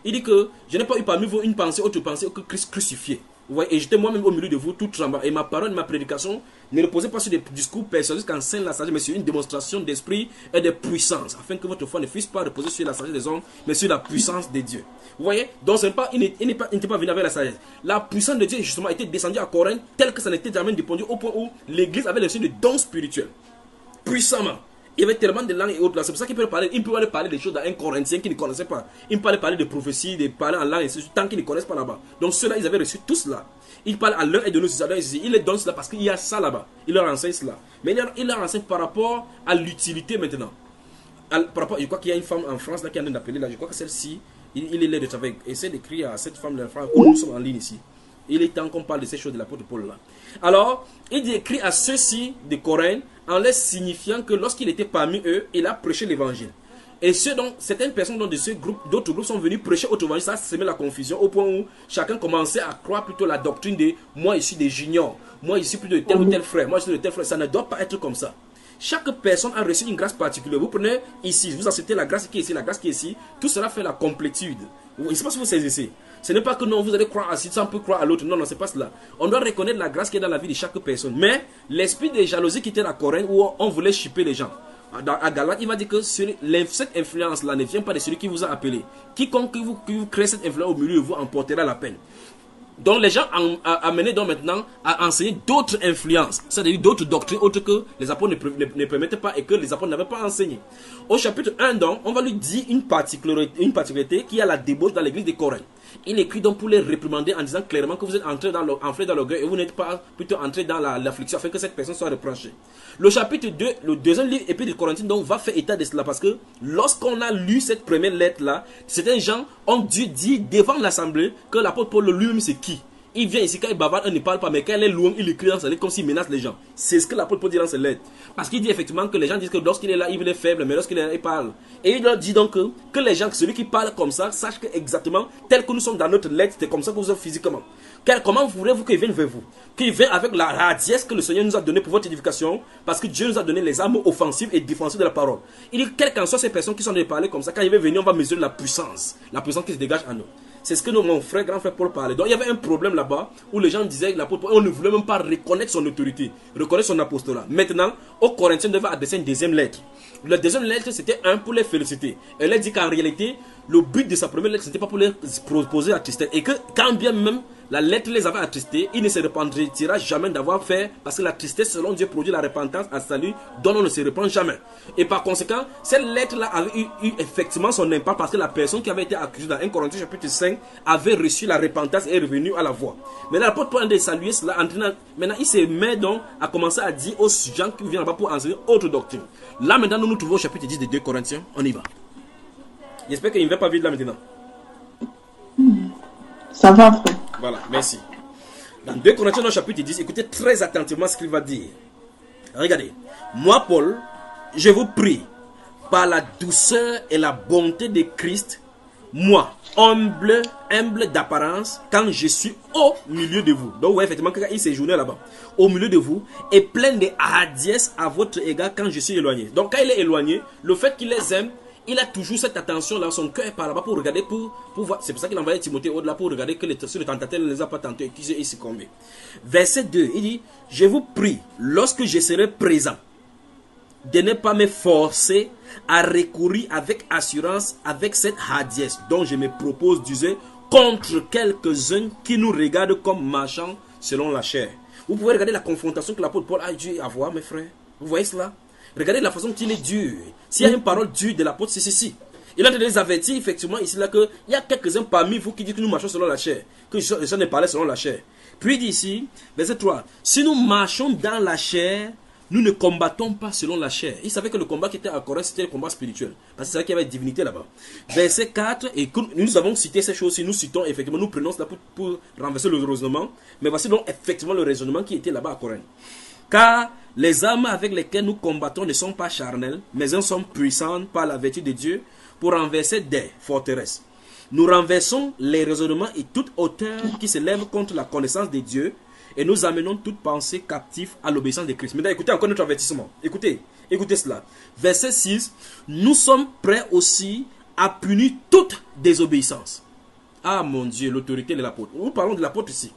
Il dit que je n'ai pas eu parmi vous une pensée, autre pensée que Christ crucifié. Vous voyez, et j'étais moi-même au milieu de vous, tout tremblant. Et ma parole, ma prédication ne reposait pas sur des discours personnels qu'enseigne la sagesse, mais sur une démonstration d'esprit et de puissance, afin que votre foi ne puisse pas reposer sur la sagesse des hommes, mais sur la puissance de Dieu. Vous voyez, donc il n'était pas venu avec la sagesse. La puissance de Dieu, justement, était descendue à Corinthe, telle que ça n'était jamais dépendu au point où l'église avait reçu des dons spirituels. Puissamment. Il y avait tellement de langues et autres là. C'est pour ça qu'il peut parler des choses dans un Corinthien qui ne connaissait pas. Il peut parler de prophéties, de parler en langue, tant qu'ils ne connaissent pas là-bas. Donc ceux-là, ils avaient reçu tout cela. Il parle à l'un et de nous, il les donne cela parce qu'il y a ça là-bas. Il leur enseigne cela. Mais il leur enseigne par rapport à l'utilité maintenant. Je crois qu'il y a une femme en France là qui est en train d'appeler là. Je crois que celle-ci, il est là de travailler. Essaye d'écrire à cette femme de la France où nous sommes en ligne ici. Il est temps qu'on parle de ces choses de l'apôtre Paul là. Alors, il dit écrit à ceux-ci de Corinthe en leur signifiant que lorsqu'il était parmi eux, il a prêché l'évangile. Et certaines personnes de ce groupe, d'autres groupes sont venus prêcher autre évangile. Ça semait la confusion au point où chacun commençait à croire plutôt la doctrine de moi ici des juniors, moi ici plutôt de tel ou tel frère, moi ici de tel frère. Ça ne doit pas être comme ça. Chaque personne a reçu une grâce particulière. Vous prenez ici, vous acceptez la grâce qui est ici, la grâce qui est ici. Tout cela fait la complétude. Je ne sais pas si vous saisissez. Ce n'est pas que non, vous allez croire à ci, ça on peut croire à l'autre. Non, non, c'est pas cela. On doit reconnaître la grâce qui est dans la vie de chaque personne. Mais l'esprit de jalousie qui était à Corinthe, où on voulait chipper les gens. À Galate, il va dire que cette influence-là ne vient pas de celui qui vous a appelé. Quiconque qui vous crée cette influence au milieu de vous emportera la peine. Donc les gens amenés donc maintenant à enseigner d'autres influences, c'est-à-dire d'autres doctrines autres que les apôtres ne permettaient pas et que les apôtres n'avaient pas enseigné. Au chapitre 1 donc, on va lui dire une particularité qui a la débauche dans l'église de Corinthe. Il écrit donc pour les réprimander en disant clairement que vous êtes entrés dans l'orgueil et vous n'êtes pas plutôt entrés dans l'affliction afin que cette personne soit reprochée. Le chapitre 2, le deuxième livre épître de Corinthiens donc va faire état de cela parce que lorsqu'on a lu cette première lettre là, certains gens ont dû dire devant l'assemblée que l'apôtre Paul lui-même c'est qui. Il vient ici, quand il bavarde, on ne parle pas, mais quand il est loin, il écrit dans sa lettre comme s'il menace les gens. C'est ce que l'apôtre Paul dit dans ses lettres. Parce qu'il dit effectivement que les gens disent que lorsqu'il est là, il est faible, mais lorsqu'il est là, il parle. Et il leur dit donc que les gens, celui qui parle comme ça, sache que exactement, tel que nous sommes dans notre lettre, c'est comme ça que vous êtes physiquement. Comment voulez-vous qu'il vienne vers vous? Qu'il vienne avec la hardiesse que le Seigneur nous a donnée pour votre édification, parce que Dieu nous a donné les armes offensives et défensives de la parole. Il dit, quelles qu'en soient ces personnes qui sont de parler comme ça, quand il va venir, on va mesurer la puissance qui se dégage en nous. C'est ce que mon frère, grand frère Paul parlait. Donc il y avait un problème là-bas où les gens disaient que l'apôtre Paul, on ne voulait même pas reconnaître son autorité, reconnaître son apostolat. Maintenant, aux Corinthiens, on devait adresser une deuxième lettre. La deuxième lettre, c'était pour les féliciter. Elle a dit qu'en réalité, le but de sa première lettre, ce n'était pas pour les proposer la tristesse. Et que quand bien même la lettre les avait attristés, il ne se repentira jamais d'avoir fait, parce que la tristesse, selon Dieu, produit la repentance à salut, dont on ne se repent jamais. Et par conséquent, cette lettre-là avait eu effectivement son impact, parce que la personne qui avait été accusée dans 1 Corinthiens chapitre 5 avait reçu la repentance et est revenue à la voie. Maintenant, l'apôtre Paul a salué cela, maintenant il se met donc à commencer à dire aux gens qui viennent là-bas pour enseigner autre doctrine. Là maintenant, nous nous trouvons au chapitre 10 de 2 Corinthiens, on y va. J'espère qu'il ne va pas vite là maintenant. Ça va, frère. Voilà, merci. Dans 2 Corinthiens, chapitre 10, écoutez très attentivement ce qu'il va dire. Regardez. Moi, Paul, je vous prie, par la douceur et la bonté de Christ, moi, humble d'apparence, quand je suis au milieu de vous. Donc, ouais, effectivement, quand il séjournait là-bas, au milieu de vous, et plein de hardiesse à votre égard quand je suis éloigné. Donc, quand il est éloigné, le fait qu'il les aime, il a toujours cette attention là, son cœur est par là-bas pour regarder, pour voir. C'est pour ça qu'il a envoyé Timothée au-delà pour regarder que le tentateur ne les a pas tentés et qu'ils succombent. Verset 2, il dit, je vous prie, lorsque je serai présent, de ne pas me forcer à recourir avec assurance avec cette hardiesse dont je me propose d'user contre quelques-uns qui nous regardent comme marchands selon la chair. Vous pouvez regarder la confrontation que l'apôtre Paul a dû avoir, mes frères. Vous voyez cela? Regardez la façon dont il est dur. S'il y a une parole dure de l'apôtre, c'est ceci. Il a de les avertir effectivement ici là qu'il y a quelques-uns parmi vous qui disent que nous marchons selon la chair, que les gens ne parlaient selon la chair. Puis il dit ici, verset 3, si nous marchons dans la chair, nous ne combattons pas selon la chair. Il savait que le combat qui était à Corinthe, c'était le combat spirituel. Parce que c'est vrai qu'il y avait une divinité là-bas. Verset 4, et nous avons cité ces choses, si nous citons, effectivement, nous prenons cela pour renverser le raisonnement. Mais voici donc effectivement le raisonnement qui était là-bas à Corinthe. Car les armes avec lesquelles nous combattons ne sont pas charnelles, mais elles sont puissantes par la vertu de Dieu pour renverser des forteresses. Nous renversons les raisonnements et toute hauteur qui se lève contre la connaissance de Dieu et nous amenons toute pensée captive à l'obéissance de Christ. Maintenant, écoutez encore notre avertissement. Écoutez cela. Verset 6. Nous sommes prêts aussi à punir toute désobéissance. Ah mon Dieu, l'autorité de l'apôtre. Nous parlons de l'apôtre ici.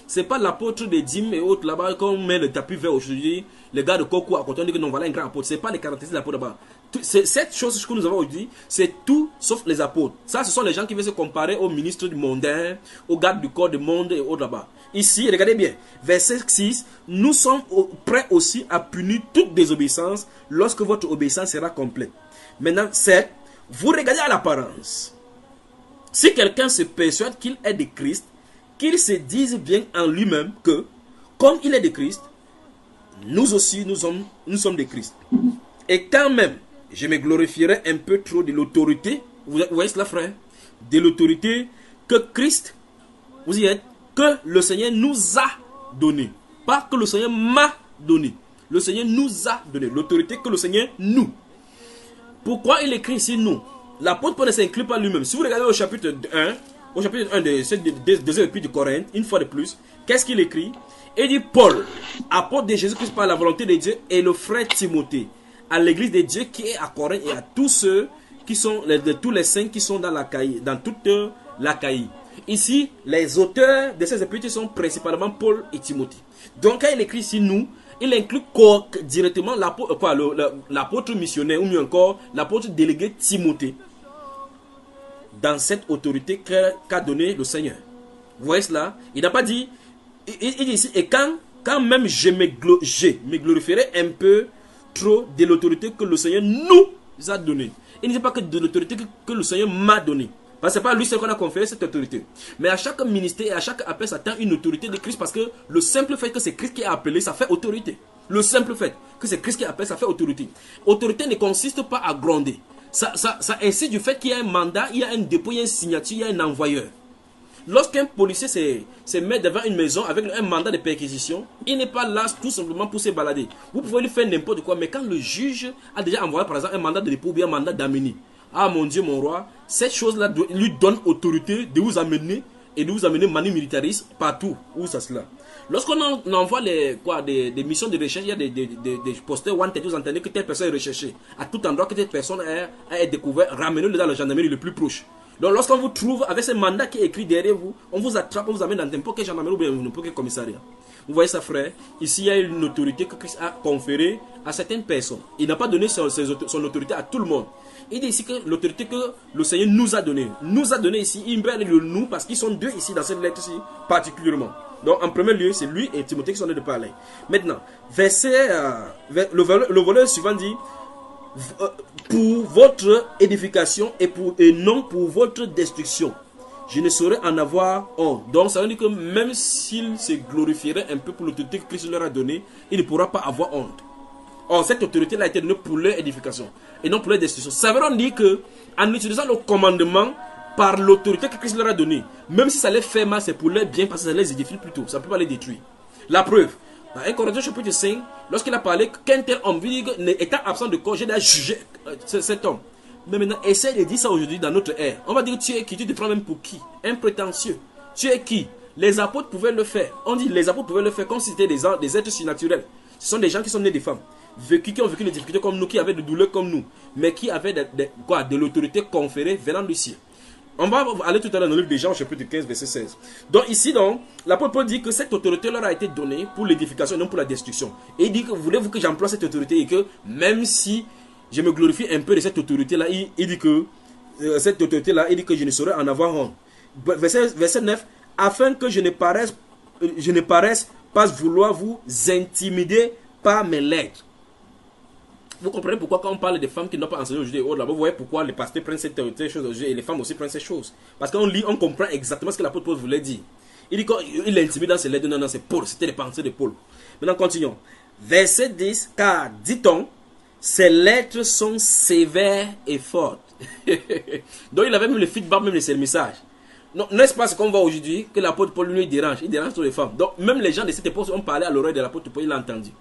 Ce n'est pas l'apôtre des dîmes et autres là-bas, quand on met le tapis vert aujourd'hui, les gars de Coco à côté, on dit que non, voilà un grand apôtre. Ce n'est pas les caractéristiques de l'apôtre là-bas. Cette chose que nous avons aujourd'hui, c'est tout sauf les apôtres. Ça, ce sont les gens qui veulent se comparer aux ministres du mondain, aux gardes du corps du monde et autres là-bas. Ici, regardez bien, verset 6, nous sommes prêts aussi à punir toute désobéissance lorsque votre obéissance sera complète. Maintenant, 7, vous regardez à l'apparence. Si quelqu'un se persuade qu'il est de Christ, qu'il se dise bien en lui-même que, comme il est de Christ, nous aussi, nous sommes de Christ. Et quand même, je me glorifierai un peu trop de l'autorité, vous voyez cela, frère, de l'autorité que Christ, vous y êtes, que le Seigneur nous a donné. Pas que le Seigneur m'a donné. Le Seigneur nous a donné. L'autorité que le Seigneur nous. Pourquoi il écrit ici nous? L'apôtre Paul ne s'inclut pas lui-même. Si vous regardez au chapitre 1, de cette deuxième épître de Corinthe, une fois de plus, qu'est-ce qu'il écrit? Il dit Paul, apôtre de Jésus-Christ par la volonté de Dieu, et le frère Timothée, à l'église de Dieu qui est à Corinthe et à tous ceux qui sont, tous les saints qui sont dans toute l'Achaïe. Ici, les auteurs de ces épîtres sont principalement Paul et Timothée. Donc, quand il écrit ici nous, il inclut directement l'apôtre missionnaire, ou mieux encore, l'apôtre délégué Timothée, dans cette autorité qu'a donné le Seigneur. Vous voyez cela? Il n'a pas dit, il dit ici, et quand même je me glorifierai un peu trop de l'autorité que le Seigneur nous a donnée. Il ne dit pas que de l'autorité que le Seigneur m'a donnée. Parce que ce n'est pas lui seul qu'on a conféré cette autorité. Mais à chaque ministère et à chaque appel, ça atteint une autorité de Christ. Parce que le simple fait que c'est Christ qui a appelé, ça fait autorité. Le simple fait que c'est Christ qui a appelé, ça fait autorité. Autorité ne consiste pas à gronder. Ça incite du fait qu'il y a un mandat, il y a un dépôt, il y a une signature, il y a un envoyeur. Lorsqu'un policier se met devant une maison avec un mandat de perquisition, il n'est pas là tout simplement pour se balader. Vous pouvez lui faire n'importe quoi, mais quand le juge a déjà envoyé par exemple un mandat de dépôt ou bien un mandat d'amener, ah mon Dieu, mon roi, cette chose-là lui donne autorité de vous amener et de vous amener manu militaris partout où ça se là. Lorsqu'on envoie des missions de recherche, il y a des posters wanted, vous entendez que telle personne est recherchée. À tout endroit que telle personne a été découverte, ramenez-le dans la gendarmerie le plus proche. Donc lorsqu'on vous trouve avec ce mandat qui est écrit derrière vous, on vous attrape, on vous amène dans n'importe quel gendarmerie ou bien n'importe quel commissariat. Vous voyez ça, frère? Ici, il y a une autorité que Christ a conférée à certaines personnes. Il n'a pas donné son autorité à tout le monde. Il dit ici que l'autorité que le Seigneur nous a donnée ici, il met le nous parce qu'ils sont deux ici dans cette lettre-ci particulièrement. Donc en premier lieu, c'est lui et Timothée qui sont en train de parler. Maintenant, le volet suivant dit, pour votre édification et non pour votre destruction, je ne saurais en avoir honte. Donc ça veut dire que même s'il se glorifierait un peu pour l'autorité que Christ leur a donnée, il ne pourra pas avoir honte. Or, cette autorité-là a été donnée pour leur édification et non pour leur destruction. Ça veut dire que, en utilisant le commandement par l'autorité que Christ leur a donnée, même si ça les fait mal, c'est pour leur bien parce que ça les édifie plutôt. Ça ne peut pas les détruire. La preuve, dans 1 Corinthiens chapitre 5, lorsqu'il a parlé qu'un tel homme, étant absent de corps, j'ai déjà jugé cet homme. Mais maintenant, essaie de dire ça aujourd'hui dans notre ère. On va dire que tu es qui? Tu te prends même pour qui? Un prétentieux. Tu es qui? Les apôtres pouvaient le faire. On dit les apôtres pouvaient le faire comme si c'était des êtres surnaturels. Ce sont des gens qui sont nés des femmes. Qui ont vécu des difficultés comme nous, qui avaient des douleurs comme nous, mais qui avaient de l'autorité conférée venant du ciel. On va aller tout à l'heure dans le livre de Jean, chapitre 15, verset 16. Donc ici, l'apôtre Paul dit que cette autorité leur a été donnée pour l'édification et non pour la destruction. Et il dit que voulez-vous que j'emploie cette autorité et que même si je me glorifie un peu de cette autorité-là, il dit que cette autorité-là, il dit que je ne saurais en avoir honte. Verset 9, afin que je ne paraisse pas vouloir vous intimider par mes lettres. Vous comprenez pourquoi quand on parle des femmes qui n'ont pas enseigné aujourd'hui, vous voyez pourquoi les pasteurs prennent cette chose aujourd'hui et les femmes aussi prennent ces choses. Parce qu'on lit, on comprend exactement ce que l'apôtre Paul voulait dire. Il dit qu'il l'intimide dans ses lettres, non, c'est Paul, c'était les pensées de Paul. Maintenant, continuons. Verset 10, car, dit-on, ces lettres sont sévères et fortes. Donc il avait même le feedback, même les messages. N'est-ce pas ce qu'on voit aujourd'hui, que l'apôtre Paul lui dérange, il dérange toutes les femmes. Donc même les gens de cette époque ont parlé à l'oreille de l'apôtre Paul, il l'a entendu.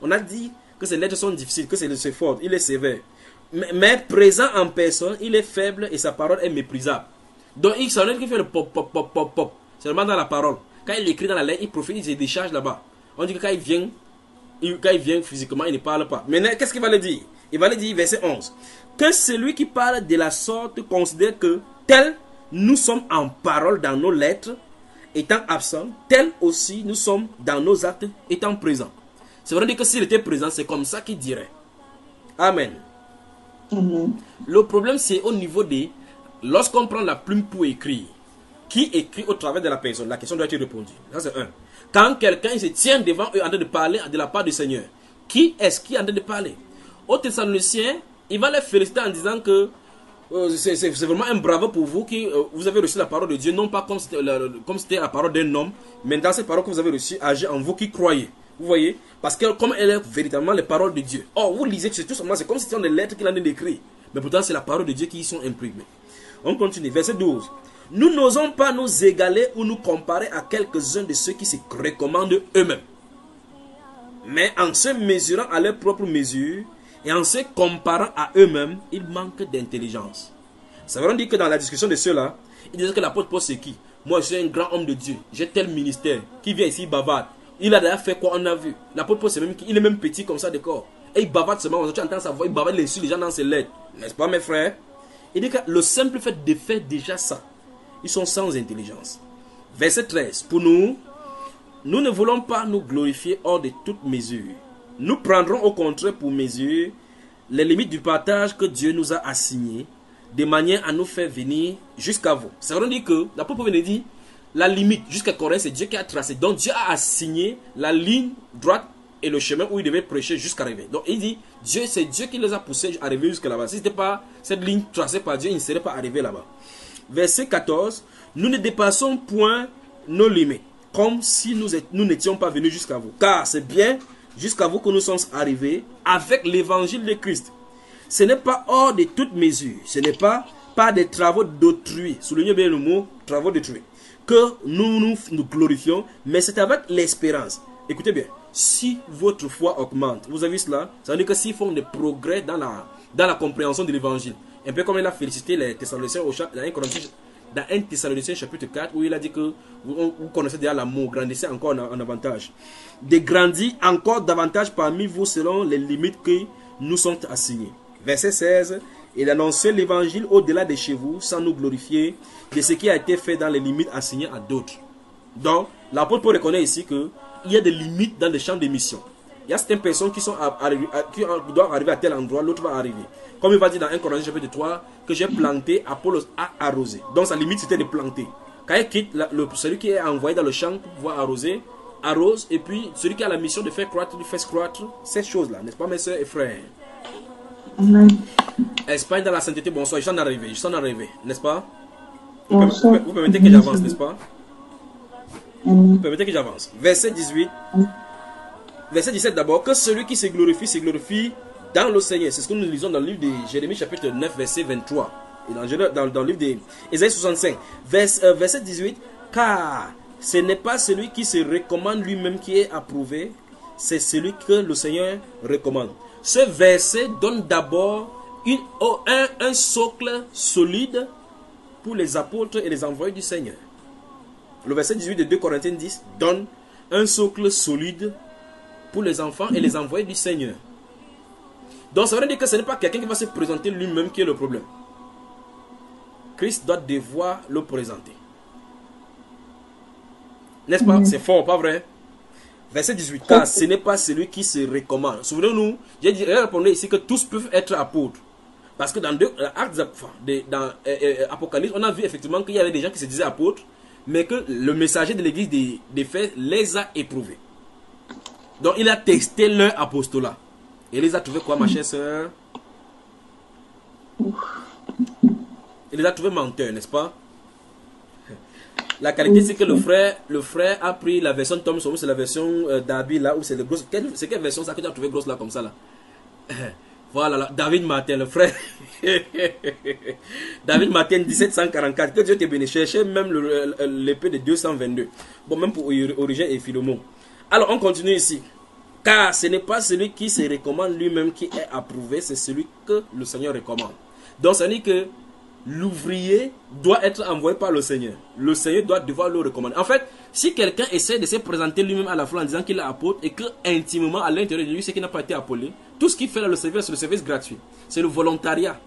On a dit que ces lettres sont difficiles, que c'est fort, il est sévère. Mais présent en personne, il est faible et sa parole est méprisable. Donc il s'en est qui fait le pop, pop, pop, pop, pop. Seulement dans la parole. Quand il écrit dans la lettre, il profite, il se décharge là-bas. On dit que quand il vient physiquement, il ne parle pas. Maintenant, qu'est-ce qu'il va le dire? Il va le dire, verset 11. Que celui qui parle de la sorte considère que tel nous sommes en parole dans nos lettres, étant absents, tel aussi nous sommes dans nos actes, étant présents. C'est vrai que s'il était présent, c'est comme ça qu'il dirait. Amen. Le problème, c'est au niveau des... Lorsqu'on prend la plume pour écrire, qui écrit au travers de la personne? La question doit être répondue. Ça, c'est un. Quand quelqu'un se tient devant eux en train de parler de la part du Seigneur, qui est-ce qui est en train de parler? Au Thessaloniciens, il va les féliciter en disant que c'est vraiment un bravo pour vous qui vous avez reçu la parole de Dieu, non pas comme c'était la parole d'un homme, mais dans ces paroles que vous avez reçues, agir en vous qui croyez. Vous voyez? Parce que comme elle est véritablement les paroles de Dieu. Or, vous lisez tout simplement, c'est comme si c'était des lettres qu'il en a d'écrire. Mais pourtant, c'est la parole de Dieu qui y sont imprimées. On continue. Verset 12. Nous n'osons pas nous égaler ou nous comparer à quelques-uns de ceux qui se recommandent eux-mêmes. Mais en se mesurant à leur propre mesure et en se comparant à eux-mêmes, ils manquent d'intelligence. Ça veut dire que dans la discussion de ceux-là, ils disent que l'apôtre Paul c'est qui? Moi, je suis un grand homme de Dieu. J'ai tel ministère. Qui vient ici, bavarde. Il a déjà fait quoi? On a vu. L'apôtre Paul, il est même petit comme ça de corps. Et il bavarde seulement. Tu entends sa voix, il bavarde, il insulte les gens dans ses lettres. N'est-ce pas, mes frères? Il dit que le simple fait de faire déjà ça, ils sont sans intelligence. Verset 13. Pour nous ne voulons pas nous glorifier hors de toute mesure. Nous prendrons au contraire pour mesure les limites du partage que Dieu nous a assigné, de manière à nous faire venir jusqu'à vous. Ça veut dire que l'apôtre Paul vient de dire, la limite jusqu'à Corinthe, c'est Dieu qui a tracé. Donc Dieu a assigné la ligne droite et le chemin où il devait prêcher jusqu'à arriver. Donc il dit, c'est Dieu qui les a poussés à arriver jusqu'à là-bas. Si ce n'était pas cette ligne tracée par Dieu, ils ne seraient pas arrivés là-bas. Verset 14, nous ne dépassons point nos limites, comme si nous n'étions pas venus jusqu'à vous. Car c'est bien jusqu'à vous que nous sommes arrivés avec l'évangile de Christ. Ce n'est pas hors de toute mesure, ce n'est pas par des travaux d'autrui, soulignez bien le mot travaux d'autrui, que nous glorifions, mais c'est avec l'espérance. Écoutez bien, si votre foi augmente, vous avez vu cela, ça veut dire que s'ils font des progrès dans la compréhension de l'évangile, un peu comme il a félicité les Thessaloniciens dans 1 Thessaloniciens chapitre 4, où il a dit que vous connaissez déjà l'amour, grandissez encore en avantage. De grandir encore davantage parmi vous selon les limites que nous sont assignées. Verset 16, et d'annoncer l'évangile au-delà de chez vous, sans nous glorifier de ce qui a été fait dans les limites assignées à d'autres. Donc, l'apôtre Paul reconnaît ici qu'il y a des limites dans le champ de mission. Il y a certaines personnes qui doivent arriver à tel endroit, l'autre va arriver. Comme il va dire dans 1 Corinthiens chapitre 3, que j'ai planté, Apollos a arrosé. Donc sa limite c'était de planter. Quand il quitte, celui qui est envoyé dans le champ pour pouvoir arroser, arrose. Et puis celui qui a la mission de faire croître, il fait croître ces choses-là. N'est-ce pas mes soeurs et frères? Amen. Espagne dans la sainteté, bonsoir, je suis en arrivé, n'est-ce pas? Bonsoir. Vous permettez que j'avance, n'est-ce pas? Amen. Vous permettez que j'avance. Verset 18. Verset 17 d'abord, que celui qui se glorifie dans le Seigneur. C'est ce que nous lisons dans le livre de Jérémie chapitre 9 verset 23. Et dans le livre d'Ésaïe 65. Verset 18, car ce n'est pas celui qui se recommande lui-même qui est approuvé, c'est celui que le Seigneur recommande. Ce verset donne d'abord un socle solide pour les apôtres et les envoyés du Seigneur. Le verset 18 de 2 Corinthiens 10 donne un socle solide pour les enfants et les envoyés du Seigneur. Donc ça veut dire que ce n'est pas quelqu'un qui va se présenter lui-même qui est le problème. Christ doit devoir le présenter. N'est-ce pas? C'est fort, pas vrai? Verset 18. Car ce n'est pas celui qui se recommande. Souvenez-nous, j'ai répondu ici que tous peuvent être apôtres. Parce que dans Apocalypse, on a vu effectivement qu'il y avait des gens qui se disaient apôtres, mais que le messager de l'église des faits les a éprouvés. Donc il a testé leur apostolat. Et il les a trouvés quoi, ma chère sœur? Il les a trouvés menteurs, n'est-ce pas? La qualité, c'est que le frère a pris la version Thomson, c'est la version Darby là, où c'est le gros. C'est quelle version ça que tu as trouvé grosse là, comme ça là? Voilà, là, David Martin, le frère. David Martin, 1744. Que Dieu te bénisse. Cherchez même l'épée de 222. Bon, même pour Origène et Philémon. Alors, on continue ici. Car ce n'est pas celui qui se recommande lui-même qui est approuvé, c'est celui que le Seigneur recommande. Donc, ça veut dire que l'ouvrier doit être envoyé par le Seigneur. Le Seigneur doit devoir le recommander. En fait, si quelqu'un essaie de se présenter lui-même à la foi en disant qu'il est apôtre et que intimement à l'intérieur de lui, c'est qu'il n'a pas été appelé, tout ce qu'il fait dans le service, c'est le service gratuit. C'est le volontariat.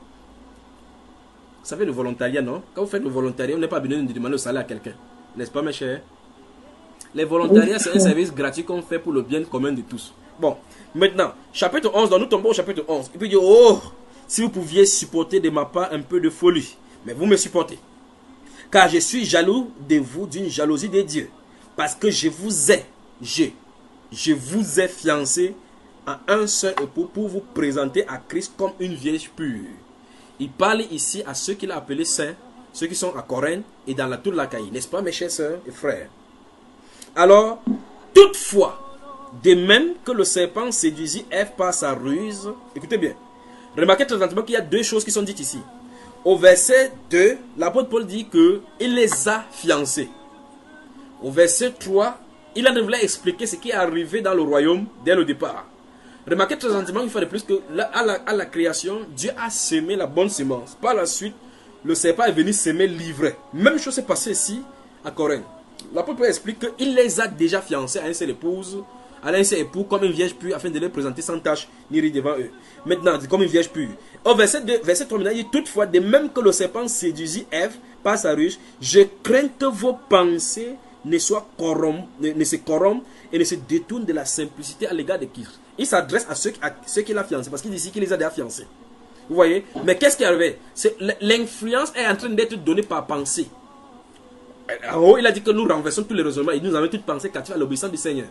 Vous savez le volontariat, non? Quand vous faites le volontariat, on n'est pas besoin de demander le salaire à quelqu'un. N'est-ce pas, mes chers? Les volontariats, c'est un service gratuit qu'on fait pour le bien commun de tous. Bon, maintenant, chapitre 11, donc nous tombons au chapitre 11. Et puis il dit, oh, si vous pouviez supporter de ma part un peu de folie, mais vous me supportez. Car je suis jaloux de vous d'une jalousie de Dieu. Parce que je vous ai fiancé à un seul époux pour vous présenter à Christ comme une vierge pure. Il parle ici à ceux qu'il a appelés saints, ceux qui sont à Corinthe et dans toute l'Achaïe. N'est-ce pas, mes chers sœurs et frères? Alors, toutefois, de même que le serpent séduisit Ève par sa ruse, écoutez bien, remarquez très attentivement qu'il y a deux choses qui sont dites ici. Au verset 2, l'apôtre Paul dit qu'il les a fiancés. Au verset 3, il a voulu expliquer ce qui est arrivé dans le royaume dès le départ. Remarquez très attentivement une fois de plus que à la création, Dieu a semé la bonne semence. Par la suite, le serpent est venu semer l'ivraie. Même chose s'est passée ici à Corinthe. L'apôtre Paul explique qu'il les a déjà fiancés à une seule épouse, à un seul époux comme une vierge pure, afin de les présenter sans tache ni ride devant eux. Maintenant, comme une vierge pure. Au verset 2, verset 3, il dit toutefois, de même que le serpent séduisit Ève par sa ruse, je crains que vos pensées ne se corrompent et ne se détournent de la simplicité à l'égard de Christ. Il s'adresse à ceux qu'il a fiancés, parce qu'il dit ici qu'il les a déjà fiancés. Vous voyez? Mais qu'est-ce qui est arrivé? L'influence est en train d'être donnée par pensée. En haut, il a dit que nous renversons tous les raisonnements et nous avons toutes pensé captives à l'obéissance du Seigneur.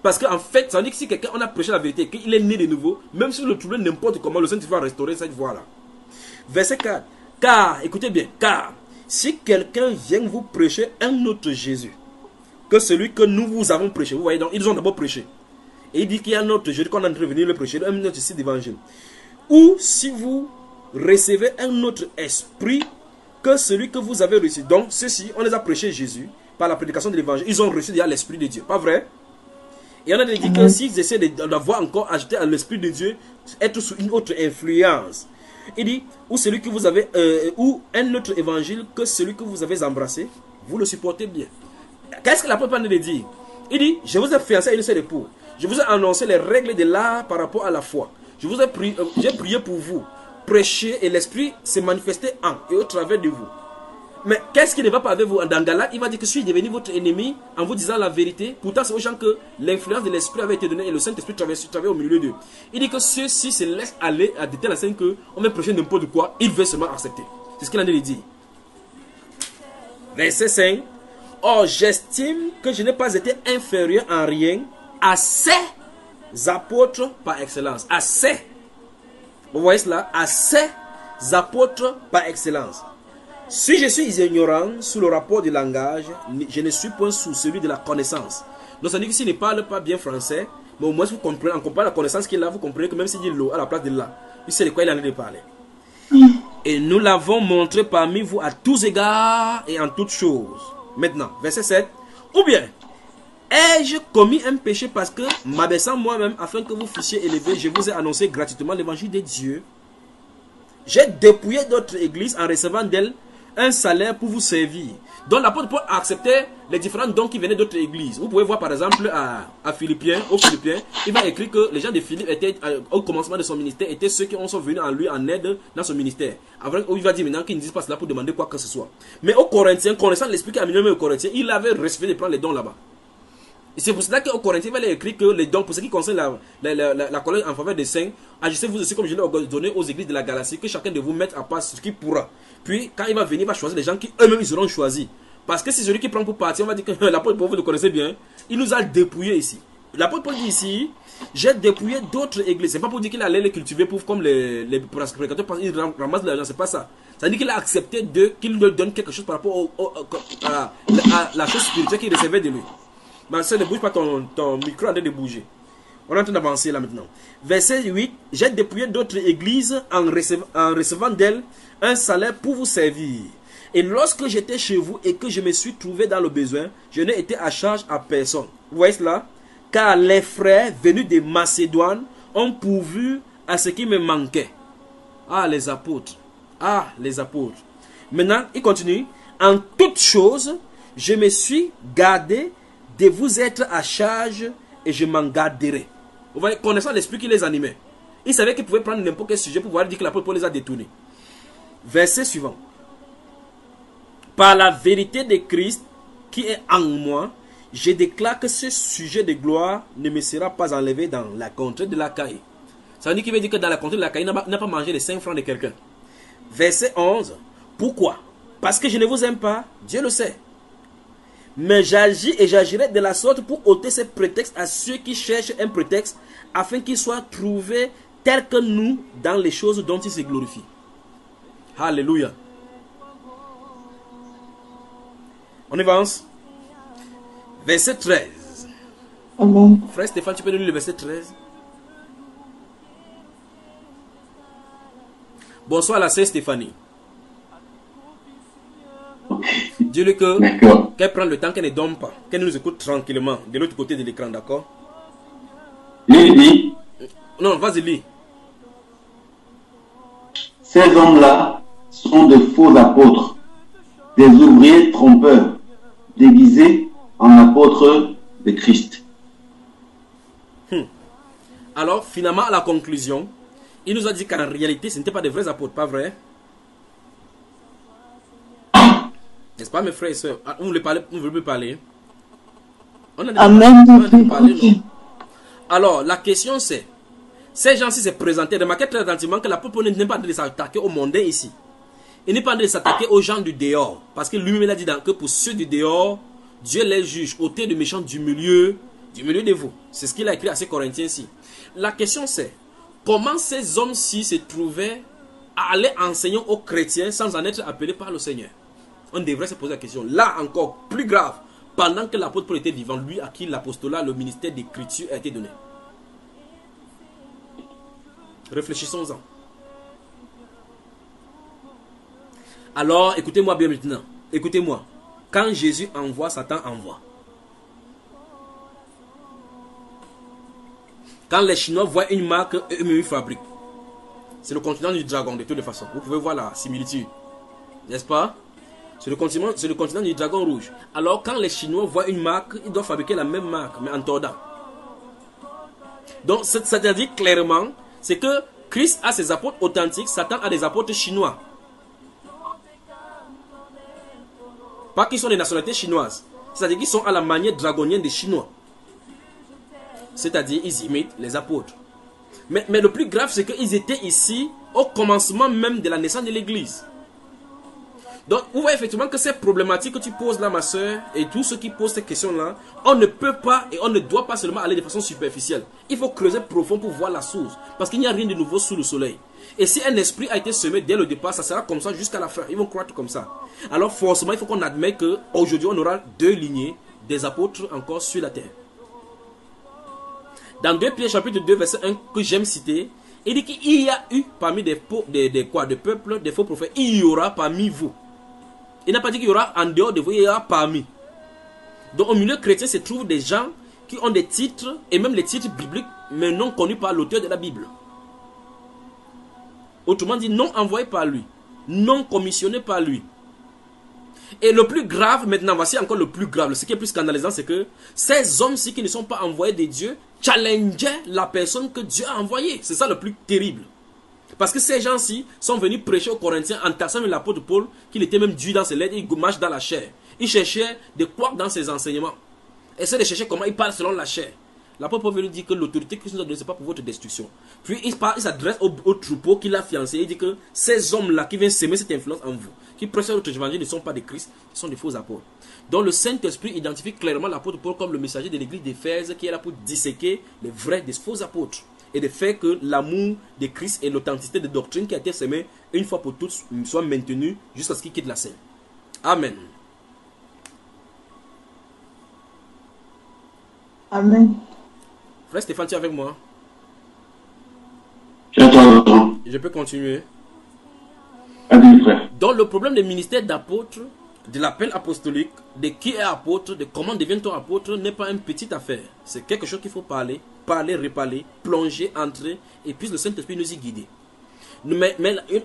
Parce qu'en fait, ça veut dire que si quelqu'un on a prêché la vérité, qu'il est né de nouveau, même si le trouble n'importe comment, le Saint-Esprit va restaurer cette voie-là. Verset 4. Car, écoutez bien, car si quelqu'un vient vous prêcher un autre Jésus que celui que nous vous avons prêché, vous voyez donc, ils ont d'abord prêché. Et il dit qu'il y a un autre Jésus qu'on est en train de venir le prêcher, un autre site d'évangile. Ou si vous recevez un autre esprit que celui que vous avez reçu. Donc, ceux-ci, on les a prêché Jésus par la prédication de l'évangile. Ils ont reçu déjà l'esprit de Dieu, pas vrai? Et on a dit que s'ils essaient d'avoir encore ajouté à l'esprit de Dieu, être sous une autre influence. Il dit, ou celui que vous avez, ou un autre évangile que celui que vous avez embrassé, vous le supportez bien. Qu'est-ce que l'apôtre parle de dire? Il dit, je vous ai fiancé à une seule épouse. Je vous ai annoncé les règles de l'art par rapport à la foi. Je vous ai j'ai prié pour vous, prêché et l'esprit s'est manifesté en et au travers de vous. Mais qu'est-ce qui ne va pas avec vous? Dans Galates, il va dire que je suis devenu votre ennemi en vous disant la vérité. Pourtant, c'est aux gens que l'influence de l'esprit avait été donnée et le Saint-Esprit travaillait au milieu d'eux. Il dit que ceux-ci se laissent aller à de telle enseigne qu'on va prêcher n'importe quoi, ils veulent seulement accepter. C'est ce qu'il a dit. Verset 5. Or, j'estime que je n'ai pas été inférieur en rien à ces apôtres par excellence. À ces. Vous voyez cela? À ces apôtres par excellence. Si je suis ignorant sous le rapport du langage, je ne suis point sous celui de la connaissance. Donc ça dit que s'il ne parle pas bien français, mais au moins vous comprenez, en comparant la connaissance qu'il a, vous comprenez que même s'il dit l'eau à la place de là, il sait de quoi il en est de parler. Et nous l'avons montré parmi vous à tous égards et en toutes choses. Maintenant, verset 7. Ou bien, ai-je commis un péché parce que, m'abaissant moi-même, afin que vous fussiez élevés, je vous ai annoncé gratuitement l'évangile de Dieu. J'ai dépouillé d'autres églises en recevant d'elles un salaire pour vous servir. Donc l'apôtre Paul acceptait les différents dons qui venaient d'autres églises. Vous pouvez voir par exemple aux Philippiens, il va écrire que les gens de Philippe étaient, au commencement de son ministère, étaient ceux qui sont venus en lui en aide dans son ministère. Après, il va dire maintenant qu'ils ne disent pas cela pour demander quoi que ce soit. Mais aux Corinthiens, connaissant l'esprit qui a mis aux Corinthiens, il avait refusé de prendre les dons là-bas. Et c'est pour cela qu'au Corinthiens, il va écrire que les dons, pour ce qui concerne la collecte en faveur des saints, agissez-vous aussi comme je l'ai ordonné aux églises de la Galatie, que chacun de vous mette à part ce qu'il pourra. Puis, quand il va venir, il va choisir les gens qui eux-mêmes ils auront choisi. Parce que c'est celui qui prend pour partir, on va dire que l'apôtre Paul, vous le connaissez bien, il nous a dépouillés ici. L'apôtre Paul dit ici, j'ai dépouillé d'autres églises. C'est pas pour dire qu'il allait les cultiver pour, comme les prédicateurs, parce qu'ils ramassent de l'argent, c'est pas ça. Ça veut dire qu'il a accepté qu'il leur donne quelque chose par rapport à la chose spirituelle qu'il recevait de lui. Mais ça ne bouge pas, ton micro en train de bouger. On est en train d'avancer là maintenant. Verset 8. J'ai dépouillé d'autres églises en recevant d'elles un salaire pour vous servir. Et lorsque j'étais chez vous et que je me suis trouvé dans le besoin, je n'ai été à charge à personne. Vous voyez cela? Car les frères venus de Macédoine ont pourvu à ce qui me manquait. Ah, les apôtres. Ah, les apôtres. Maintenant, il continue. En toutes choses, je me suis gardé de vous être à charge et je m'en garderai. Vous voyez, connaissant l'esprit qui les animait. Ils savaient qu'ils pouvaient prendre n'importe quel sujet pour pouvoir dire que l'apôtre Paul les a détournés. Verset suivant. Par la vérité de Christ qui est en moi, je déclare que ce sujet de gloire ne me sera pas enlevé dans la contrée de l'Achaïe. Ça veut dire qu'il veut dire que dans la contrée de l'Achaïe, il n'a pas mangé les 5 francs de quelqu'un. Verset 11. Pourquoi? Parce que je ne vous aime pas, Dieu le sait. Mais j'agis et j'agirai de la sorte pour ôter ces prétextes à ceux qui cherchent un prétexte, afin qu'ils soient trouvés tels que nous dans les choses dont ils se glorifient. Alléluia. On avance. Verset 13. Amen. Frère Stéphane, tu peux nous lire le verset 13? Bonsoir la sœur Stéphanie. Dis-lui qu'elle prend le temps, qu'elle ne dorme pas, qu'elle nous écoute tranquillement de l'autre côté de l'écran, d'accord? Lis. Non, vas-y, lis. Ces hommes-là sont de faux apôtres, des ouvriers trompeurs, déguisés en apôtres de Christ. Alors, finalement, à la conclusion, il nous a dit qu'en réalité, ce n'étaient pas des vrais apôtres, pas vrai? N'est-ce pas, mes frères et sœurs? On veut me parler. On a Amen. parlé, non? Alors, la question c'est, ces gens-ci se présentaient, remarquez très attentivement que l'apôtre Paul n'est pas de s'attaquer au mondain ici. Il n'est pas en train de s'attaquer aux gens du dehors. Parce que lui-même, il a dit que pour ceux du dehors, Dieu les juge, ôtez de méchants du milieu de vous. C'est ce qu'il a écrit à ces Corinthiens-ci. La question c'est, comment ces hommes-ci se trouvaient à aller enseigner aux chrétiens sans en être appelés par le Seigneur? On devrait se poser la question. Là encore, plus grave, pendant que l'apôtre Paul était vivant, lui à qui l'apostolat, le ministère d'écriture a été donné. Réfléchissons-en. Alors, écoutez-moi bien maintenant. Écoutez-moi. Quand Jésus envoie, Satan envoie. Quand les Chinois voient une marque, eux-mêmes fabriquent. C'est le continent du dragon, de toutes les façons. Vous pouvez voir la similitude. N'est-ce pas? C'est le continent du dragon rouge. Alors, quand les Chinois voient une marque, ils doivent fabriquer la même marque, mais en tordant. Donc, c'est-à-dire clairement, c'est que Christ a ses apôtres authentiques, Satan a des apôtres chinois. Pas qu'ils sont des nationalités chinoises. C'est-à-dire qu'ils sont à la manière dragonienne des Chinois. C'est-à-dire ils imitent les apôtres. Mais le plus grave, c'est qu'ils étaient ici au commencement même de la naissance de l'Église. Donc, vous voyez effectivement que ces problématiques que tu poses là, ma soeur, et tous ceux qui posent ces questions-là, on ne peut pas et on ne doit pas seulement aller de façon superficielle. Il faut creuser profond pour voir la source. Parce qu'il n'y a rien de nouveau sous le soleil. Et si un esprit a été semé dès le départ, ça sera comme ça jusqu'à la fin. Ils vont croître comme ça. Alors forcément, il faut qu'on admette qu'aujourd'hui, on aura deux lignées des apôtres encore sur la terre. Dans 2 Pierre chapitre 2, verset 1, que j'aime citer, il dit qu'il y a eu parmi des peuples, des faux prophètes, il y aura parmi vous. Il n'a pas dit qu'il y aura en dehors de vous, il y aura parmi. Donc au milieu chrétien se trouvent des gens qui ont des titres, et même les titres bibliques, mais non connus par l'auteur de la Bible. Autrement dit, non envoyé par lui, non commissionné par lui. Et le plus grave, maintenant, voici encore le plus grave, ce qui est plus scandalisant, c'est que ces hommes-ci qui ne sont pas envoyés de Dieu, challengeaient la personne que Dieu a envoyée. C'est ça le plus terrible. Parce que ces gens-ci sont venus prêcher aux Corinthiens en taxant l'apôtre Paul, qu'il était même Dieu dans ses lettres, il marche dans la chair. Il cherchait de quoi dans ses enseignements. Essaie de chercher comment il parle selon la chair. L'apôtre Paul veut dire que l'autorité que Christ nous a donnée, ce n'est pas pour votre destruction. Puis il s'adresse au troupeau qu'il a fiancé. Il dit que ces hommes-là qui viennent s'aimer cette influence en vous, qui prêchent votre évangile, ne sont pas des Christ, ce sont des faux apôtres. Donc le Saint-Esprit identifie clairement l'apôtre Paul comme le messager de l'église d'Éphèse qui est là pour disséquer les vrais des faux apôtres. Et de faire que l'amour de Christ et l'authenticité de doctrine qui a été semée une fois pour toutes soit maintenue jusqu'à ce qu'il quitte la scène. Amen. Amen. Frère Stéphane, tu es avec moi? Je peux continuer. Donc le problème des ministères d'apôtres, de l'appel apostolique, de qui est apôtre, de comment devient-on apôtre, n'est pas une petite affaire. C'est quelque chose qu'il faut parler, reparler, plonger, entrer, et puis le Saint-Esprit nous y guider. Mais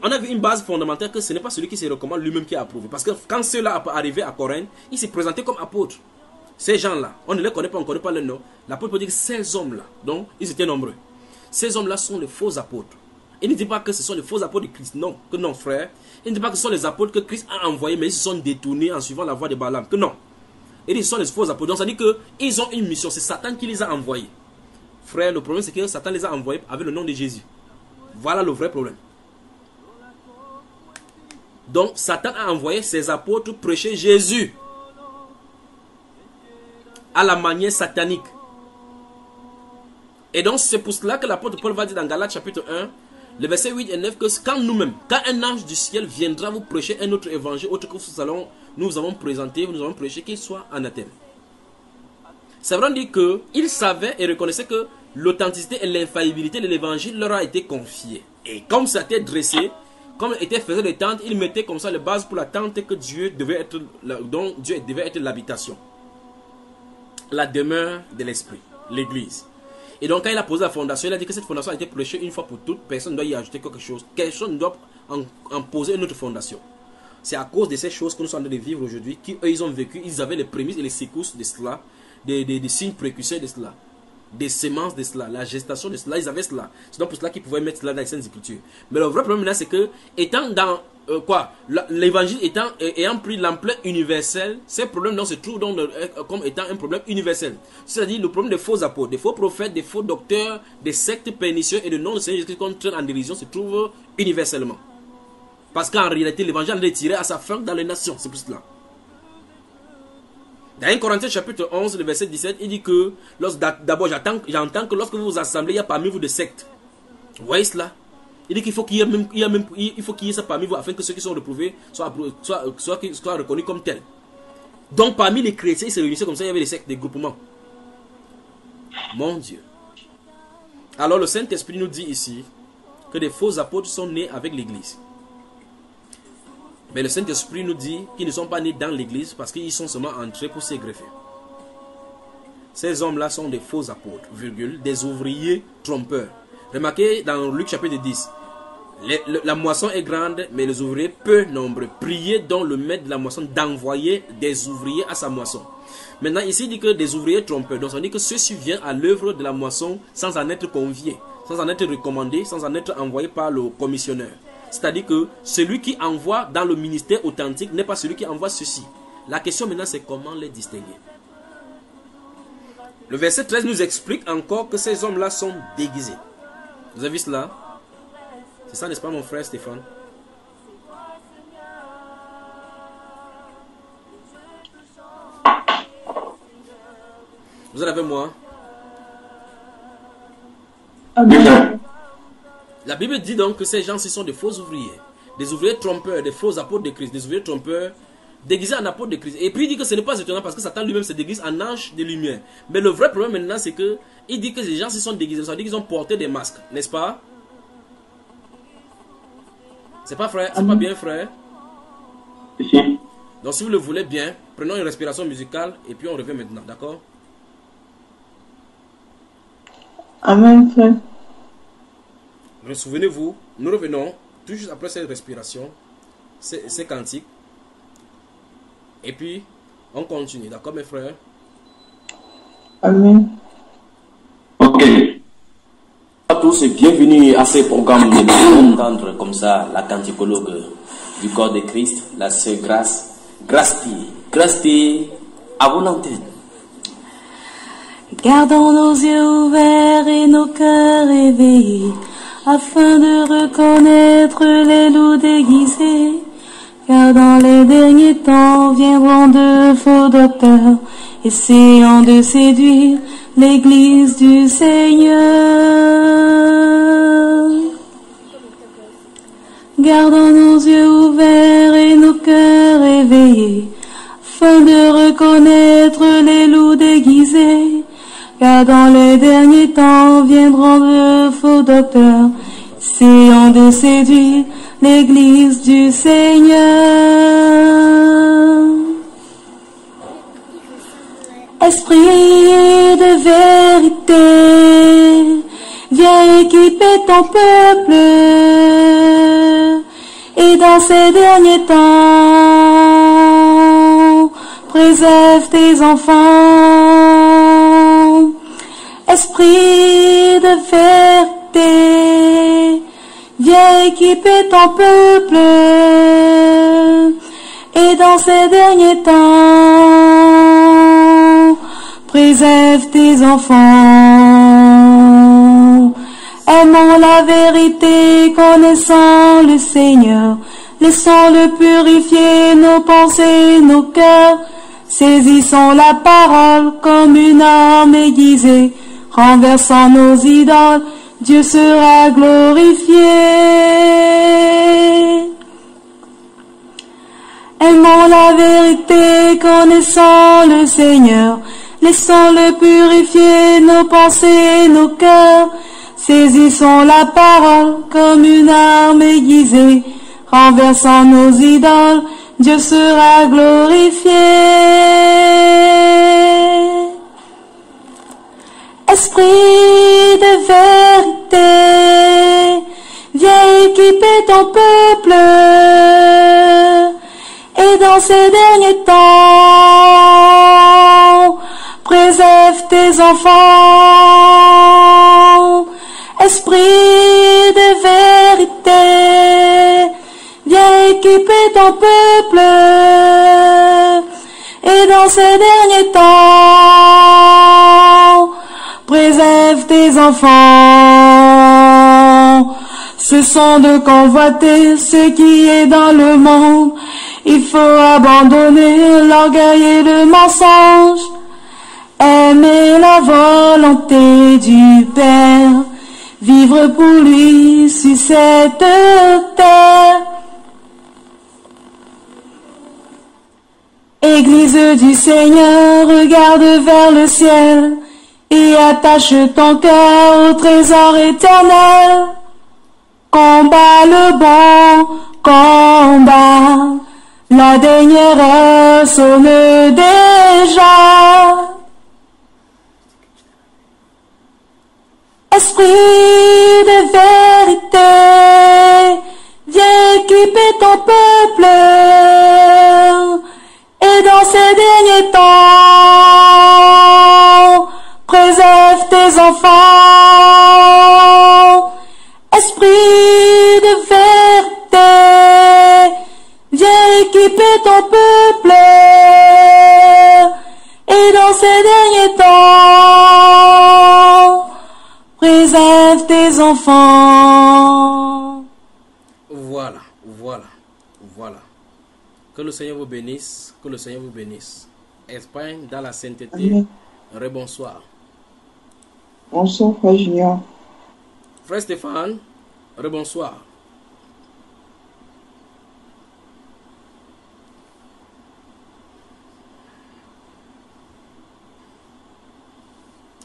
on a vu une base fondamentale que ce n'est pas celui qui se recommande lui-même qui est approuvé. Parce que quand ceux-là arrivaient à Corinthe, ils se présentaient comme apôtres. Ces gens-là, on ne les connaît pas, on ne connaît pas leur nom. L'apôtre peut dire que ces hommes-là, donc ils étaient nombreux. Ces hommes-là sont les faux apôtres. Il ne dit pas que ce sont les faux apôtres de Christ, non, que non, frère. Il ne dit pas que ce sont les apôtres que Christ a envoyés, mais ils se sont détournés en suivant la voie de Balaam, que non. Il dit que ce sont les faux apôtres. Donc ça dit qu'ils ont une mission, c'est Satan qui les a envoyés. Frère, le problème c'est que Satan les a envoyés avec le nom de Jésus. Voilà le vrai problème. Donc Satan a envoyé ses apôtres prêcher Jésus à la manière satanique. Et donc c'est pour cela que l'apôtre Paul va dire dans Galates chapitre 1, le verset 8 et 9, que quand nous-mêmes, quand un ange du ciel viendra vous prêcher un autre évangile, autre que nous avons présenté, nous avons prêché, qu'il soit anathème. Ça veut dire qu'ils savaient et reconnaissaient que l'authenticité et l'infaillibilité de l'évangile leur a été confiée. Et comme ça a été dressé, comme était faisait des tentes, ils mettaient comme ça les bases pour la tente que Dieu devait être, dont Dieu devait être l'habitation. La demeure de l'esprit, l'église. Et donc quand il a posé la fondation, il a dit que cette fondation a été prêchée une fois pour toutes. Personne ne doit y ajouter quelque chose. Personne ne doit en poser une autre fondation. C'est à cause de ces choses que nous sommes en train de vivre aujourd'hui, qu'eux ils ont vécu, ils avaient les prémices et les secousses de cela, des signes précurseurs de cela, des semences de cela, la gestation de cela, ils avaient cela. C'est donc pour cela qu'ils pouvaient mettre cela dans les Saintes Écritures. Mais le vrai problème là, c'est que, étant dans l'évangile ayant pris l'ampleur universelle, ces problèmes se trouvent comme étant un problème universel. C'est-à-dire le problème des faux apôtres, des faux prophètes, des faux docteurs, des sectes pernicieux et de noms de Seigneur Jésus-Christ qu'on traîne en dérision se trouve universellement. Parce qu'en réalité, l'évangile est tiré à sa fin dans les nations. C'est plus cela. Dans 1 Corinthiens chapitre 11, le verset 17, il dit que d'abord j'entends que lorsque vous vous assemblez, il y a parmi vous des sectes. Vous voyez cela? Il dit qu'il faut qu'il y ait ça parmi vous afin que ceux qui sont reprouvés soient reconnus comme tels. Donc parmi les chrétiens, ils se réunissaient comme ça, il y avait des sectes, des groupements. Mon Dieu. Alors le Saint-Esprit nous dit ici que des faux apôtres sont nés avec l'église. Mais le Saint-Esprit nous dit qu'ils ne sont pas nés dans l'église parce qu'ils sont seulement entrés pour s'y greffer. Ces hommes-là sont des faux apôtres, des ouvriers trompeurs. Remarquez dans Luc chapitre 10, la moisson est grande, mais les ouvriers peu nombreux. Priez donc le maître de la moisson d'envoyer des ouvriers à sa moisson. Maintenant, ici, il dit que des ouvriers trompeurs. Donc, ça dit que ceux-ci viennent à l'œuvre de la moisson sans en être conviés, sans en être recommandés, sans en être envoyés par le commissionneur. C'est-à-dire que celui qui envoie dans le ministère authentique n'est pas celui qui envoie ceci. La question maintenant, c'est comment les distinguer. Le verset 13 nous explique encore que ces hommes-là sont déguisés. Vous avez vu cela? C'est ça, n'est-ce pas, mon frère Stéphane? Vous êtes avec moi? Amen. La Bible dit donc que ces gens-ci sont des faux ouvriers. Des ouvriers trompeurs, des faux apôtres de Christ. Des ouvriers trompeurs déguisés en apôtres de Christ. Et puis il dit que ce n'est pas étonnant parce que Satan lui-même se déguise en ange de lumière. Mais le vrai problème maintenant, c'est que il dit que ces gens-ci sont déguisés. Ça veut dire qu'ils ont porté des masques, n'est-ce pas? C'est pas frère, c'est pas bien frère. Donc si vous le voulez bien, prenons une respiration musicale et puis on revient maintenant, d'accord? Amen, frère. Souvenez-vous, nous revenons tout juste après cette respiration, ces cantiques. Et puis, on continue, d'accord mes frères? Amen. Ok. À tous et bienvenue à ce programme de entendre comme ça la canticologue du corps de Christ, la sœur Grâce à vos antennes. Gardons nos yeux ouverts et nos cœurs éveillés, afin de reconnaître les loups déguisés. Car dans les derniers temps viendront de faux docteurs, essayant de séduire l'église du Seigneur. Gardons nos yeux ouverts et nos cœurs éveillés, afin de reconnaître les loups déguisés. Car dans les derniers temps viendront de faux docteurs, essayant de séduire l'église du Seigneur. Esprit de vérité, viens équiper ton peuple, et dans ces derniers temps, préserve tes enfants. Esprit de vérité, viens équiper ton peuple, et dans ces derniers temps, préserve tes enfants. Aimons la vérité, connaissant le Seigneur, laissons-le purifier nos pensées, nos cœurs. Saisissons la parole comme une arme aiguisée, renversant nos idoles, Dieu sera glorifié. Aimons la vérité, connaissant le Seigneur, laissons-le purifier nos pensées, nos cœurs. Saisissons la parole comme une arme aiguisée, renversant nos idoles, Dieu sera glorifié. Esprit de vérité, viens équiper ton peuple, et dans ces derniers temps, préserve tes enfants. Esprit de vérité, viens équiper ton peuple, et dans ces derniers temps, préserve tes enfants. cessons de convoiter ce qui est dans le monde. Il faut abandonner l'orgueil et le mensonge. Aimer la volonté du Père, vivre pour lui sur cette terre. Église du Seigneur, regarde vers le ciel et attache ton cœur au trésor éternel. Combat le bon combat, la dernière heure sonne déjà. Esprit de vérité, viens équiper ton peuple. Et dans ces derniers temps, préserve tes enfants. Esprit de vérité, viens équiper ton peuple. Et dans ces derniers temps, préserve tes enfants. Voilà, voilà, voilà. Que le Seigneur vous bénisse, que le Seigneur vous bénisse. Espagne, dans la sainteté. Amen. Rebonsoir. Bonsoir, Frère Junior. Frère Stéphane, rebonsoir.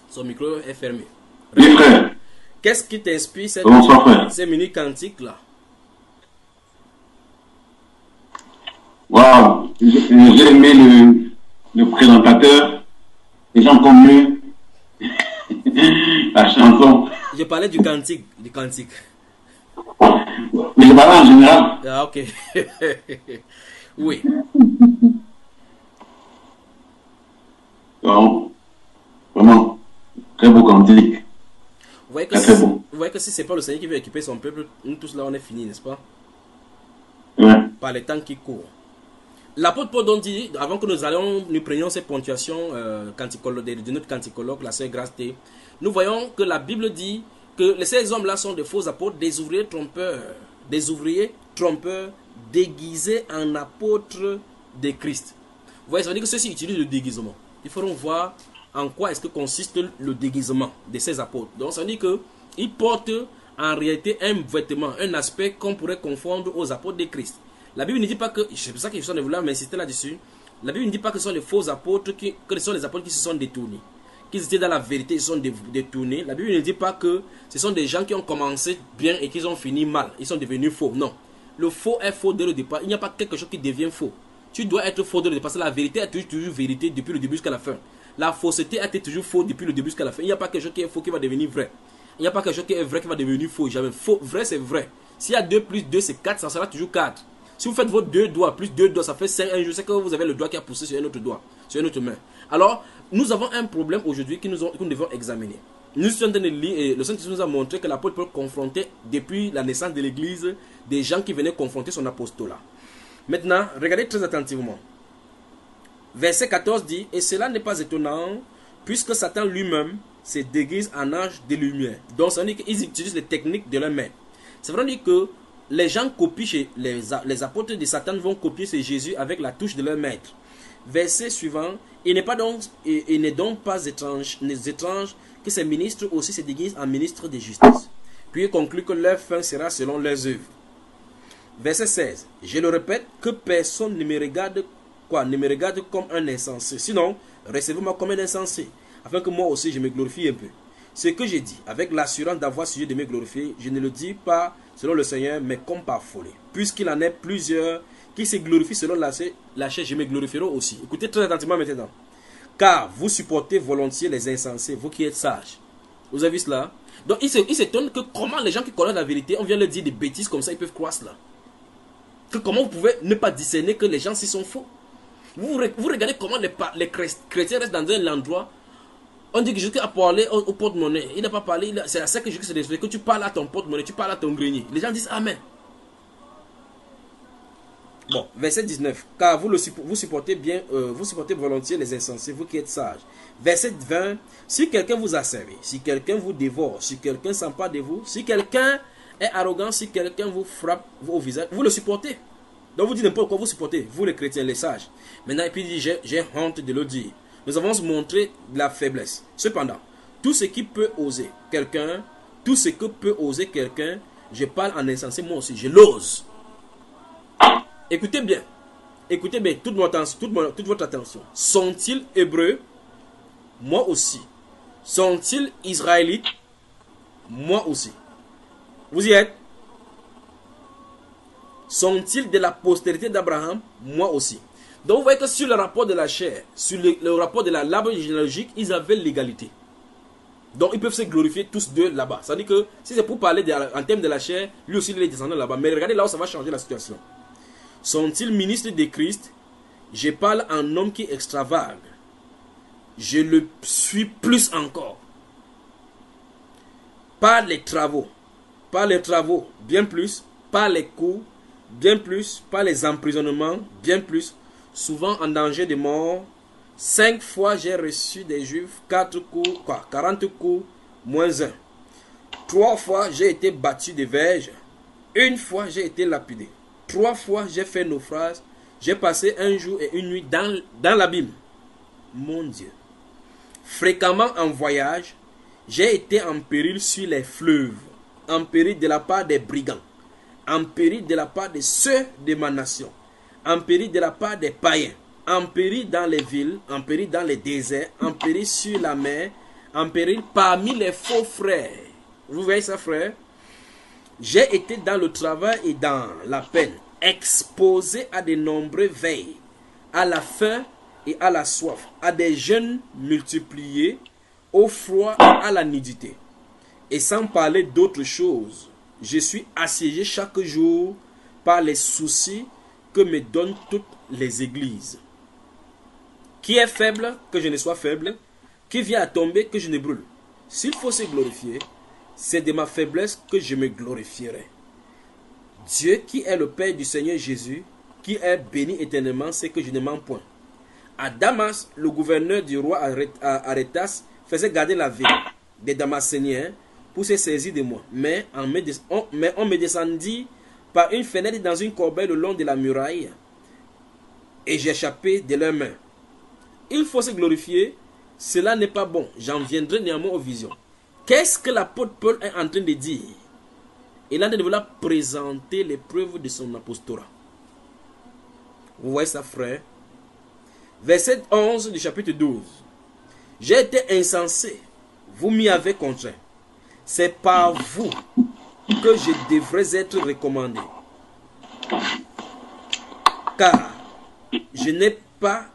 Son micro est fermé. Les frères, Qu'est-ce qui t'inspire bonsoir frère. ces mini cantiques là? Waouh, j'ai aimé le présentateur, les gens comme lui, la chanson. Je parlais du cantique, du cantique. Mais je parle en général. Ah ok. Oui. Wow. Vraiment, très beau cantique. Vous voyez que Très, si, très bon. vous voyez que si c'est pas le Seigneur qui veut équiper son peuple, nous tous là on est finis, n'est-ce pas? Ouais. Par les temps qui courent. L'apôtre Paul donc dit, avant que nous prenions ces ponctuations de notre canticologue, la sœur Grace T, nous voyons que la Bible dit que ces hommes-là sont de faux apôtres, des ouvriers trompeurs déguisés en apôtres de Christ. Vous voyez, ça veut dire que ceux-ci utilisent le déguisement. Il faudra voir en quoi est-ce que consiste le déguisement de ces apôtres. Donc ça veut dire qu'ils portent en réalité un vêtement, un aspect qu'on pourrait confondre aux apôtres de Christ. La Bible ne dit pas que, c'est pour ça que je suis vouloir m'insister là-dessus, la Bible ne dit pas que ce sont les faux apôtres, que ce sont les apôtres qui se sont détournés, qu'ils étaient dans la vérité, ils se sont détournés. La Bible ne dit pas que ce sont des gens qui ont commencé bien et qui ont fini mal, ils sont devenus faux. Non, le faux est faux dès le départ, il n'y a pas quelque chose qui devient faux. Tu dois être faux dès le départ, parce que la vérité est toujours vérité depuis le début jusqu'à la fin. La fausseté a été toujours faux depuis le début jusqu'à la fin. Il n'y a pas quelque chose qui est faux qui va devenir vrai. Il n'y a pas quelque chose qui est vrai qui va devenir faux. Jamais faux, vrai c'est vrai. S'il y a 2 plus 2 c'est 4, ça sera toujours 4. Si vous faites vos 2 doigts plus 2 doigts, ça fait 5. Un jour, c'est que vous avez le doigt qui a poussé sur un autre doigt, sur une autre main. Alors, nous avons un problème aujourd'hui que nous devons examiner. Nous sommes en train de lire, et le Saint-Esprit nous a montré que l'apôtre Paul confrontait, depuis la naissance de l'Église, des gens qui venaient confronter son apostolat. Maintenant, regardez très attentivement. Verset 14 dit, et cela n'est pas étonnant, puisque Satan lui-même se déguise en ange de lumière. Donc, ça veut dire qu'ils utilisent les techniques de leur maître. Ça veut dire que les gens copient chez les apôtres de Satan vont copier ce Jésus avec la touche de leur maître. Verset suivant, il n'est donc pas étrange que ces ministres aussi se déguisent en ministres de justice. Puis il conclut que leur fin sera selon leurs œuvres. Verset 16, je le répète, que personne ne me regarde comme un insensé. Sinon, recevez-moi comme un insensé, afin que moi aussi je me glorifie un peu. Ce que j'ai dit, avec l'assurance d'avoir sujet de me glorifier, je ne le dis pas selon le Seigneur, mais comme par folie. Puisqu'il en est plusieurs qui se glorifient selon la chair, je me glorifierai aussi. Écoutez très attentivement maintenant. Car vous supportez volontiers les insensés, vous qui êtes sages. Vous avez vu cela? Donc il s'étonne que comment les gens qui connaissent la vérité, on vient leur dire des bêtises comme ça, ils peuvent croire cela. Que comment vous pouvez ne pas discerner que les gens s'y sont faux? Vous regardez comment les chrétiens restent dans un endroit. On dit que Jésus a parlé au porte-monnaie. Il n'a pas parlé. C'est à ça que Jésus s'est référé. Que tu parles à ton porte-monnaie, tu parles à ton grenier. Les gens disent Amen. Bon, verset 19. Car vous supportez bien, vous supportez volontiers les insensés, vous qui êtes sages. Verset 20. Si quelqu'un vous asservit, si quelqu'un vous dévore, si quelqu'un s'empare de vous, si quelqu'un est arrogant si quelqu'un vous frappe au visage. Vous le supportez. Donc vous dites n'importe quoi, vous supportez. Vous les chrétiens, les sages. Maintenant, et puis il dit, j'ai honte de le dire. Nous avons montré de la faiblesse. Cependant, tout ce qui peut oser quelqu'un, tout ce que peut oser quelqu'un, je parle en insensé, moi aussi, je l'ose. Écoutez bien, toute votre attention. Sont-ils hébreux? Moi aussi. Sont-ils israélites? Moi aussi. Vous y êtes? Sont-ils de la postérité d'Abraham? Moi aussi. Donc vous voyez que sur le rapport de la chair, sur le rapport de l'arbre généalogique, ils avaient l'égalité. Donc ils peuvent se glorifier tous deux là-bas. C'est-à-dire que si c'est pour parler en termes de la chair, lui aussi il est descendant là-bas. Mais regardez là où ça va changer la situation. Sont-ils ministres de Christ? Je parle en homme qui extravague. Je le suis plus encore. Par les travaux, bien plus. Par les coups, bien plus. Par les emprisonnements, bien plus. Souvent en danger de mort. 5 fois j'ai reçu des Juifs 40 coups, moins 1. 3 fois j'ai été battu de verge. 1 fois j'ai été lapidé. 3 fois j'ai fait naufrage. J'ai passé un jour et une nuit dans l'abîme. Mon Dieu. Fréquemment en voyage, j'ai été en péril sur les fleuves, en péril de la part des brigands, en péril de la part de ceux de ma nation, en péril de la part des païens, en péril dans les villes, en péril dans les déserts, en péril sur la mer, en péril parmi les faux frères. Vous voyez ça, frère? J'ai été dans le travail et dans la peine, exposé à de nombreux veilles, à la faim et à la soif, à des jeûnes multipliés, au froid et à la nudité. Et sans parler d'autres choses, je suis assiégé chaque jour par les soucis que me donnent toutes les églises. Qui est faible, que je ne sois faible, qui vient à tomber, que je ne brûle. S'il faut se glorifier, c'est de ma faiblesse que je me glorifierai. Dieu qui est le Père du Seigneur Jésus, qui est béni éternellement, c'est que je ne mens point. À Damas, le gouverneur du roi Arétas faisait garder la ville des Damascéniens pour se saisir de moi. Mais on me descendit par une fenêtre dans une corbeille le long de la muraille et j'échappais de leurs mains. Il faut se glorifier, cela n'est pas bon. J'en viendrai néanmoins aux visions. Qu'est-ce que l'apôtre Paul est en train de dire? Il est en train de vouloir présenter les preuves de son apostolat. Vous voyez ça, frère? Verset 11 du chapitre 12. J'ai été insensé, vous m'y avez contraint. C'est par vous que je devrais être recommandé. Car je n'ai pas,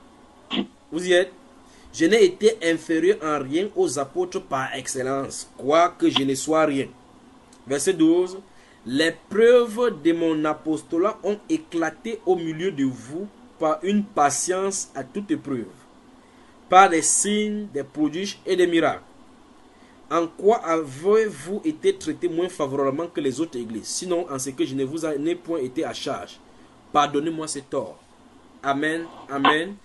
vous y êtes, je n'ai été inférieur en rien aux apôtres par excellence, quoique je ne sois rien. Verset 12. Les preuves de mon apostolat ont éclaté au milieu de vous par une patience à toute épreuve, par des signes, des prodiges et des miracles. En quoi avez-vous été traité moins favorablement que les autres églises? Sinon, en ce que je ne vous ai point été à charge. Pardonnez-moi ces torts. Amen, amen.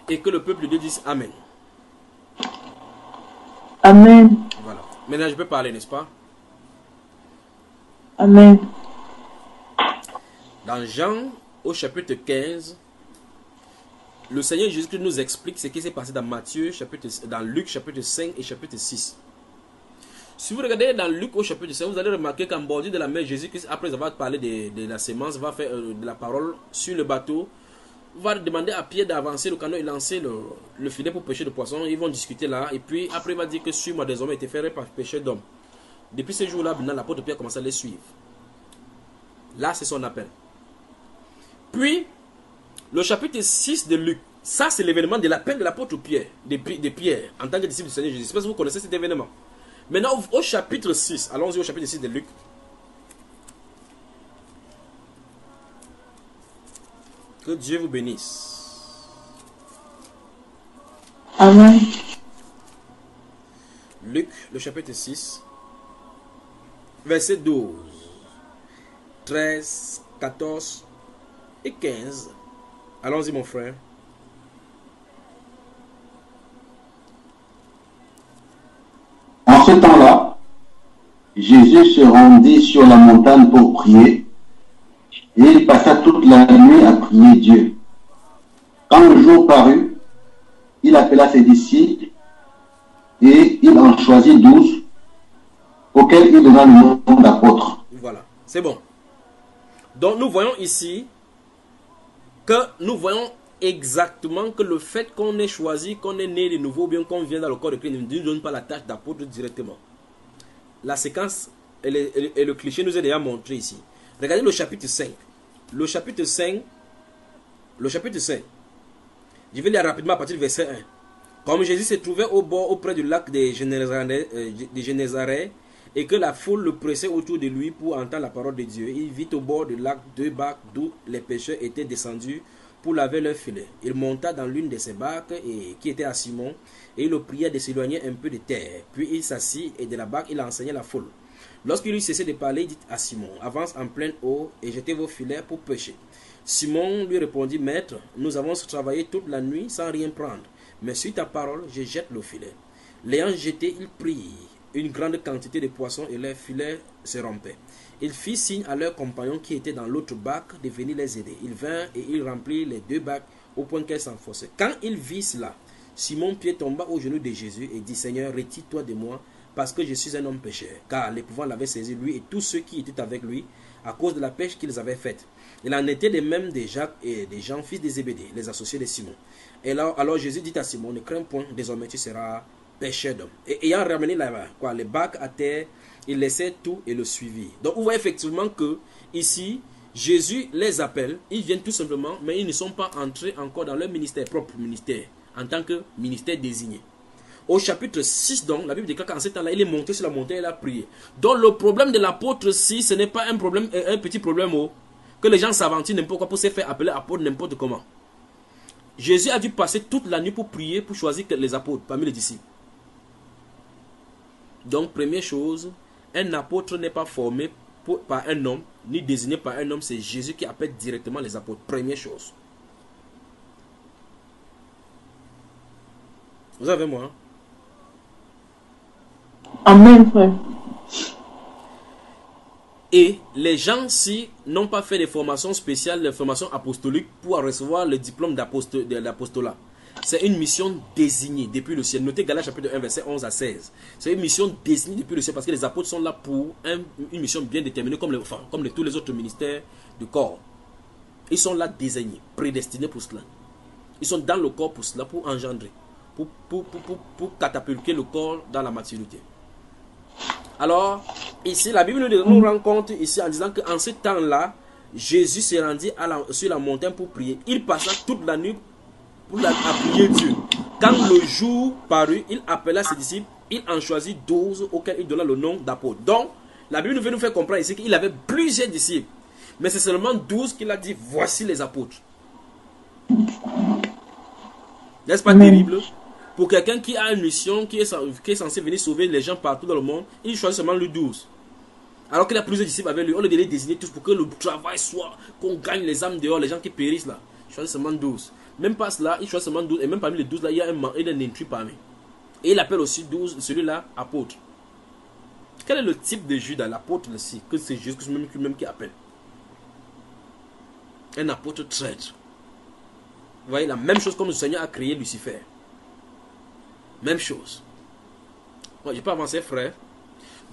Et que le peuple de Dieu dise amen. Amen. Voilà. Maintenant, je peux parler, n'est-ce pas? Amen. Dans Jean, au chapitre 15, le Seigneur Jésus nous explique ce qui s'est passé dans dans Luc chapitre 5 et chapitre 6. Si vous regardez dans Luc au chapitre 5, vous allez remarquer qu'en bordure de la mer, Jésus-Christ, après avoir parlé de la sémence, va faire de la parole sur le bateau, va demander à Pierre d'avancer le canot et lancer le filet pour pêcher de poissons. Ils vont discuter là, et puis après il va dire que suis-moi désormais été fait par péché d'homme. Depuis ce jour-là, l'apôtre Pierre commence à les suivre. Là, c'est son appel. Puis, le chapitre 6 de Luc, ça c'est l'événement de l'appel de l'apôtre Pierre, de Pierre, en tant que disciple du Seigneur Jésus. Je ne sais pas si vous connaissez cet événement. Maintenant, au chapitre 6, allons-y au chapitre 6 de Luc. Que Dieu vous bénisse. Amen. Luc, le chapitre 6, verset 12, 13, 14 et 15. Allons-y, mon frère. En ce temps-là, Jésus se rendit sur la montagne pour prier et il passa toute la nuit à prier Dieu. Quand le jour parut, il appela ses disciples et il en choisit 12 auxquels il donna le nom d'apôtres. Voilà, c'est bon. Donc nous voyons ici exactement que le fait qu'on ait choisi, qu'on est né de nouveau, ou bien qu'on vient dans le corps de Christ, ne nous donne pas la tâche d'apôtre directement. La séquence et le cliché nous est déjà montré ici. Regardez le chapitre 5. Le chapitre 5. Je vais lire rapidement à partir du verset 1. Comme Jésus se trouvait au bord, auprès du lac des Génézareth, et que la foule le pressait autour de lui pour entendre la parole de Dieu, il vit au bord du lac 2 barques d'où les pêcheurs étaient descendus pour laver leurs filets. Il monta dans l'une de ces barques qui était à Simon, et il le pria de s'éloigner un peu de terre. Puis il s'assit, et de la barque il enseignait la foule. Lorsqu'il eut cessé de parler, il dit à Simon, avance en pleine eau et jetez vos filets pour pêcher. Simon lui répondit, maître, nous avons travaillé toute la nuit sans rien prendre, mais sur ta parole, je jette le filet. L'ayant jeté, il prit une grande quantité de poissons et leurs filets se rompaient. Il fit signe à leurs compagnons qui étaient dans l'autre barque de venir les aider. Ils vinrent et ils remplirent les 2 barques au point qu'elles s'enfonçaient. Quand il vit cela, Simon-Pierre tomba aux genoux de Jésus et dit, Seigneur, retire-toi de moi, parce que je suis un homme pécheur. Car l'épouvante l'avait saisi, lui et tous ceux qui étaient avec lui, à cause de la pêche qu'ils avaient faite. Il en était de même de Jacques et des Jean, fils de Zébédée, les associés de Simon. Et alors Jésus dit à Simon, ne crains point, désormais tu seras pêcheur d'hommes. Et ayant ramené les barques à terre, il laissait tout et le suivit. Donc on voit effectivement que ici, Jésus les appelle, ils viennent tout simplement, mais ils ne sont pas entrés encore dans leur ministère, propre ministère, en tant que ministère désigné. Au chapitre 6, donc, la Bible déclare qu'en ce temps-là, il est monté sur la montagne et il a prié. Donc le problème de l'apôtre, si ce n'est pas un petit problème, que les gens s'aventurent n'importe quoi pour se faire appeler apôtre n'importe comment. Jésus a dû passer toute la nuit pour prier, pour choisir les apôtres parmi les disciples. Donc, première chose, un apôtre n'est pas formé par un homme, ni désigné par un homme, c'est Jésus qui appelle directement les apôtres. Première chose. Vous avez moi, hein? Amen, frère. Et les gens, si n'ont pas fait des formations spéciales, des formations apostoliques pour recevoir le diplôme de l'apostolat, c'est une mission désignée depuis le ciel. Notez Galates chapitre 1, verset 11 à 16. C'est une mission désignée depuis le ciel parce que les apôtres sont là pour une mission bien déterminée comme tous les autres ministères du corps. Ils sont là désignés, prédestinés pour cela. Ils sont dans le corps pour cela, pour engendrer, pour catapulter le corps dans la maturité. Alors, ici, la Bible nous rend compte ici en disant qu'en ce temps-là, Jésus s'est rendu sur la montagne pour prier. Il passa toute la nuit pour prier Dieu. Quand le jour parut, il appela ses disciples, il en choisit 12 auxquels il donna le nom d'apôtres. Donc, la Bible veut nous faire comprendre ici qu'il avait plusieurs disciples. Mais c'est seulement 12 qu'il a dit, voici les apôtres. N'est-ce pas terrible? Pour quelqu'un qui a une mission, qui est censé venir sauver les gens partout dans le monde, il choisit seulement le 12. Alors qu'il a plusieurs disciples avec lui, on les désigner tous pour que le travail soit, qu'on gagne les âmes dehors, les gens qui périssent là. Il choisit seulement 12. Même pas cela, il choisit seulement 12. Et même parmi les 12 là, il y a un intrus parmi. Et il appelle aussi 12, celui-là, apôtre. Quel est le type de Judas, l'apôtre ici, que c'est Jésus même qui appelle? Un apôtre traître. Vous voyez, la même chose comme le Seigneur a créé Lucifer. Même chose. Bon, je peux avancer, frère.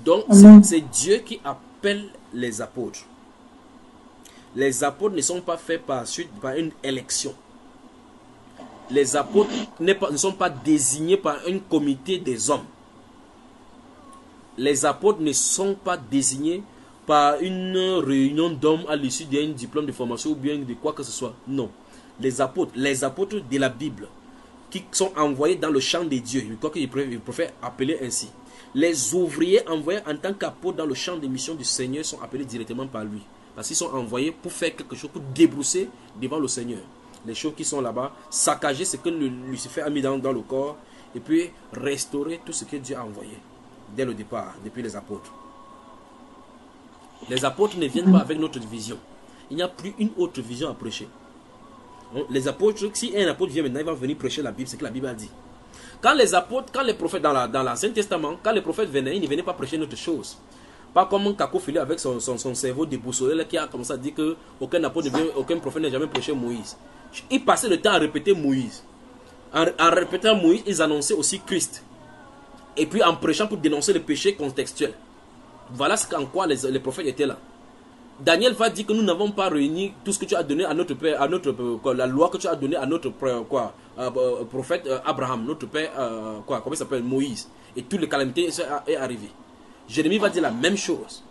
Donc, c'est Dieu qui appelle les apôtres. Les apôtres ne sont pas faits par une élection. Les apôtres ne sont pas désignés par un comité des hommes. Les apôtres ne sont pas désignés par une réunion d'hommes à l'issue d'un diplôme de formation ou bien de quoi que ce soit. Non. Les apôtres de la Bible, qui sont envoyés dans le champ de Dieu, je crois qu'il préfère appeler ainsi. Les ouvriers envoyés en tant qu'apôtres dans le champ de mission du Seigneur sont appelés directement par lui. Parce qu'ils sont envoyés pour faire quelque chose, pour débrousser devant le Seigneur. Les choses qui sont là-bas, saccager ce que Lucifer a mis dans le corps, et puis restaurer tout ce que Dieu a envoyé dès le départ, depuis les apôtres. Les apôtres ne viennent pas avec notre vision. Il n'y a plus une autre vision à prêcher. Les apôtres, si un apôtre vient maintenant, il va venir prêcher la Bible, c'est ce que la Bible a dit. Quand les apôtres, quand les prophètes dans l'Ancien Testament, quand les prophètes venaient, ils ne venaient pas prêcher une autre chose. Pas comme un cacophilie avec son cerveau déboussolé qui a commencé à dire que aucun prophète n'a jamais prêché Moïse. Ils passaient le temps à répéter Moïse. En répétant Moïse, ils annonçaient aussi Christ. Et puis en prêchant pour dénoncer le péché contextuel. Voilà en quoi les prophètes étaient là. Daniel va dire que nous n'avons pas réuni tout ce que tu as donné à notre père, la loi que tu as donnée à notre prophète Abraham, notre père, comment il s'appelle, Moïse. Et toutes les calamités sont arrivées. Jérémie va dire la même chose.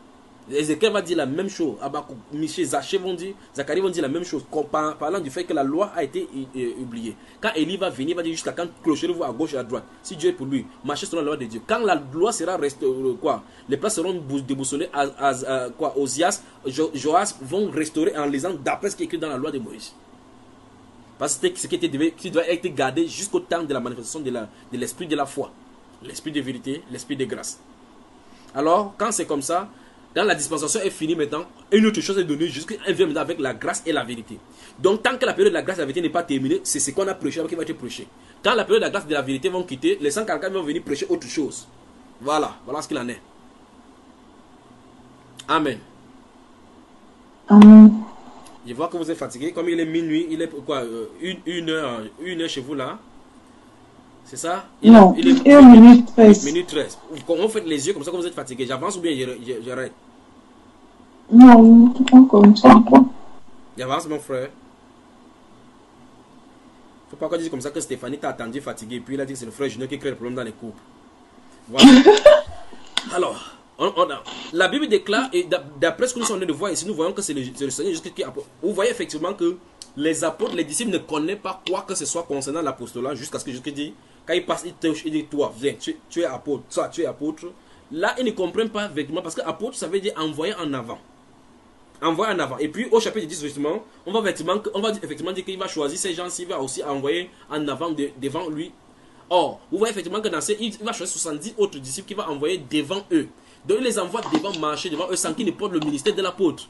Ézéchiel va dire la même chose. Habakkuk, Michée, Zacharie vont dire la même chose. Parlant du fait que la loi a été oubliée. Quand Élie va venir, il va dire jusqu'à quand clocherez-vous à gauche et à droite. Si Dieu est pour lui, marchez selon la loi de Dieu. Quand la loi sera restaurée, les places seront déboussolées, Osias, Joas vont restaurer en lisant d'après ce qui est écrit dans la loi de Moïse. Parce que c'est ce qui doit être gardé jusqu'au temps de la manifestation de l'esprit de la foi. L'esprit de vérité, l'esprit de grâce. Alors, quand c'est comme ça, dans la dispensation est finie maintenant, une autre chose est donnée jusqu'à vient maintenant avec la grâce et la vérité. Donc, tant que la période de la grâce et de la vérité n'est pas terminée, c'est ce qu'on a prêché qui va être prêché. Quand la période de la grâce et de la vérité vont quitter, les 144 vont venir prêcher autre chose. Voilà ce qu'il en est. Amen. Amen. Je vois que vous êtes fatigué. Comme il est minuit, il est quoi, une heure chez vous là. C'est ça? Non, il est 1 minute 13. Minute 13. Comment faites les yeux comme ça quand vous êtes fatigué? J'avance ou bien j'arrête? Non, on continue. J'avance mon frère. Faut pas qu'on dise comme ça que Stéphanie t'a attendu fatigué. Puis il a dit que c'est le frère Junior qui crée le problème dans les couples. Voilà. Alors, la Bible déclare, et d'après ce que nous sommes en train de voir ici, nous voyons que c'est le Seigneur Jésus qui apporte. Vous voyez effectivement que les apôtres, les disciples ne connaissent pas quoi que ce soit concernant l'apostolat jusqu'à ce que Jésus dit, quand il passe, il touche, il dit, toi, viens, tu es apôtre, toi, tu es apôtre. Là, ils ne comprennent pas effectivement, parce que apôtre, ça veut dire envoyer en avant. Envoyer en avant. Et puis, au chapitre 10, justement, on va effectivement dire qu'il va choisir ces gens-ci, il va aussi envoyer en avant devant lui. Or, vous voyez effectivement que dans il va choisir 70 autres disciples qu'il va envoyer devant eux. Donc, il les envoie devant marcher, devant eux, sans qu'ils ne portent le ministère de l'apôtre.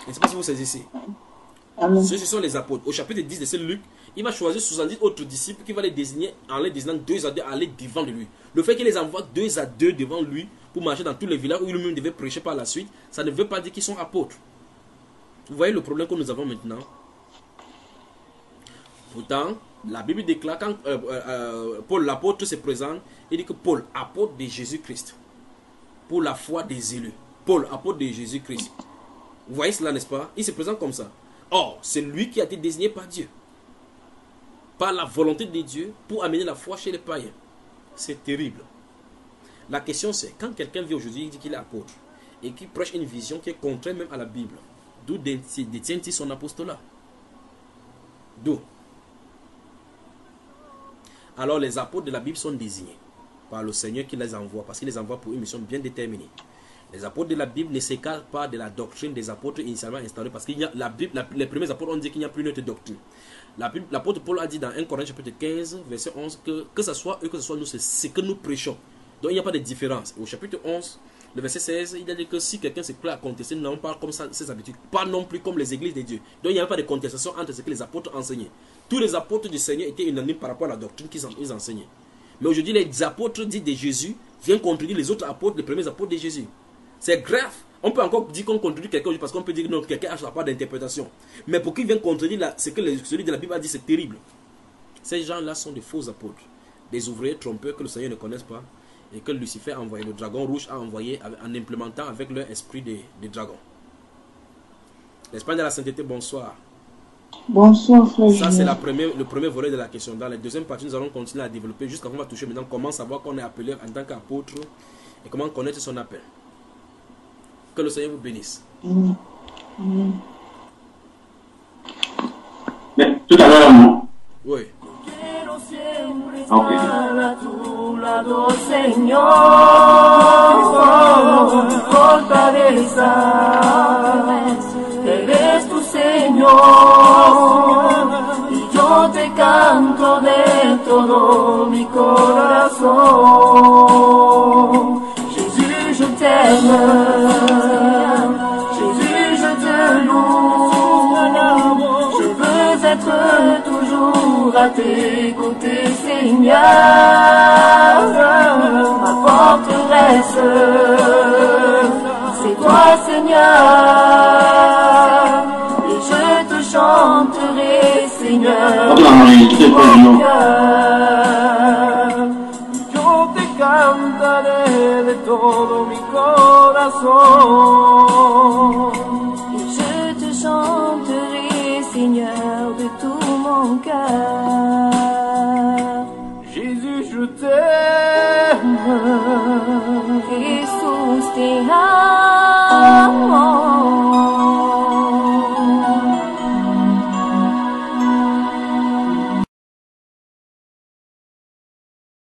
Je ne sais pas si vous saisissez. Ceux sont les apôtres. Au chapitre 10 de Saint Luc, il va choisir 70 autres disciples qui va les désigner en les désignant 2 à 2 à aller devant de lui. Le fait qu'il les envoie 2 à 2 devant lui pour marcher dans tous les villages où lui-même devait prêcher par la suite, ça ne veut pas dire qu'ils sont apôtres. Vous voyez le problème que nous avons maintenant? Pourtant, la Bible déclare quand Paul l'apôtre se présente, il dit que Paul, apôtre de Jésus-Christ, pour la foi des élus. Paul, apôtre de Jésus-Christ. Vous voyez cela, n'est-ce pas? Il se présente comme ça. Or, c'est lui qui a été désigné par Dieu, par la volonté de Dieu, pour amener la foi chez les païens. C'est terrible. La question c'est, quand quelqu'un vient aujourd'hui, il dit qu'il est apôtre, et qu'il prêche une vision qui est contraire même à la Bible, d'où détient-il son apostolat? D'où? Alors les apôtres de la Bible sont désignés par le Seigneur qui les envoie, parce qu'il les envoie pour une mission bien déterminée. Les apôtres de la Bible ne s'écartent pas de la doctrine des apôtres initialement instaurée, parce qu'il y a les premiers apôtres ont dit qu'il n'y a plus une autre doctrine. L'apôtre Paul a dit dans 1 Corinthiens chapitre 15, verset 11, que ce soit eux, que ce soit nous, c'est ce que nous prêchons. Donc il n'y a pas de différence. Au chapitre 11, le verset 16, il a dit que si quelqu'un se plaît à contester, nous n'avons pas comme ça ses habitudes, pas non plus comme les églises de Dieu. Donc il n'y avait pas de contestation entre ce que les apôtres enseignaient. Tous les apôtres du Seigneur étaient unanimes par rapport à la doctrine qu'ils enseignaient. Mais aujourd'hui, les apôtres dits de Jésus viennent contredire les autres apôtres, les premiers apôtres de Jésus. C'est grave. On peut encore dire qu'on contredit quelqu'un parce qu'on peut dire que non, quelqu'un a sa part d'interprétation. Mais pour qu'ils viennent contredire ce que celui de la Bible a dit, c'est terrible. Ces gens-là sont des faux apôtres, des ouvriers trompeurs que le Seigneur ne connaisse pas et que Lucifer a envoyé, le dragon rouge a envoyé en implémentant avec leur esprit des dragons. L'Espagne de la sainteté, bonsoir. Bonsoir, frère. Ça, c'est le premier volet de la question. Dans la deuxième partie, nous allons continuer à développer jusqu'à ce qu'on va toucher maintenant comment savoir qu'on est appelé en tant qu'apôtre et comment connaître son appel. Que le Seigneur vous bénisse. Mais tout à l'heure, non? Oui. Ok. Eres tu Señor, y yo te canto de todo mi corazón. Jésus, je t'aime, Jésus, je te loue, je veux être toujours à tes côtés, Seigneur. Ma forteresse. C'est toi, Seigneur, et je te chanterai, Seigneur, mon cœur. Yo te cantaré de todo mi corazón.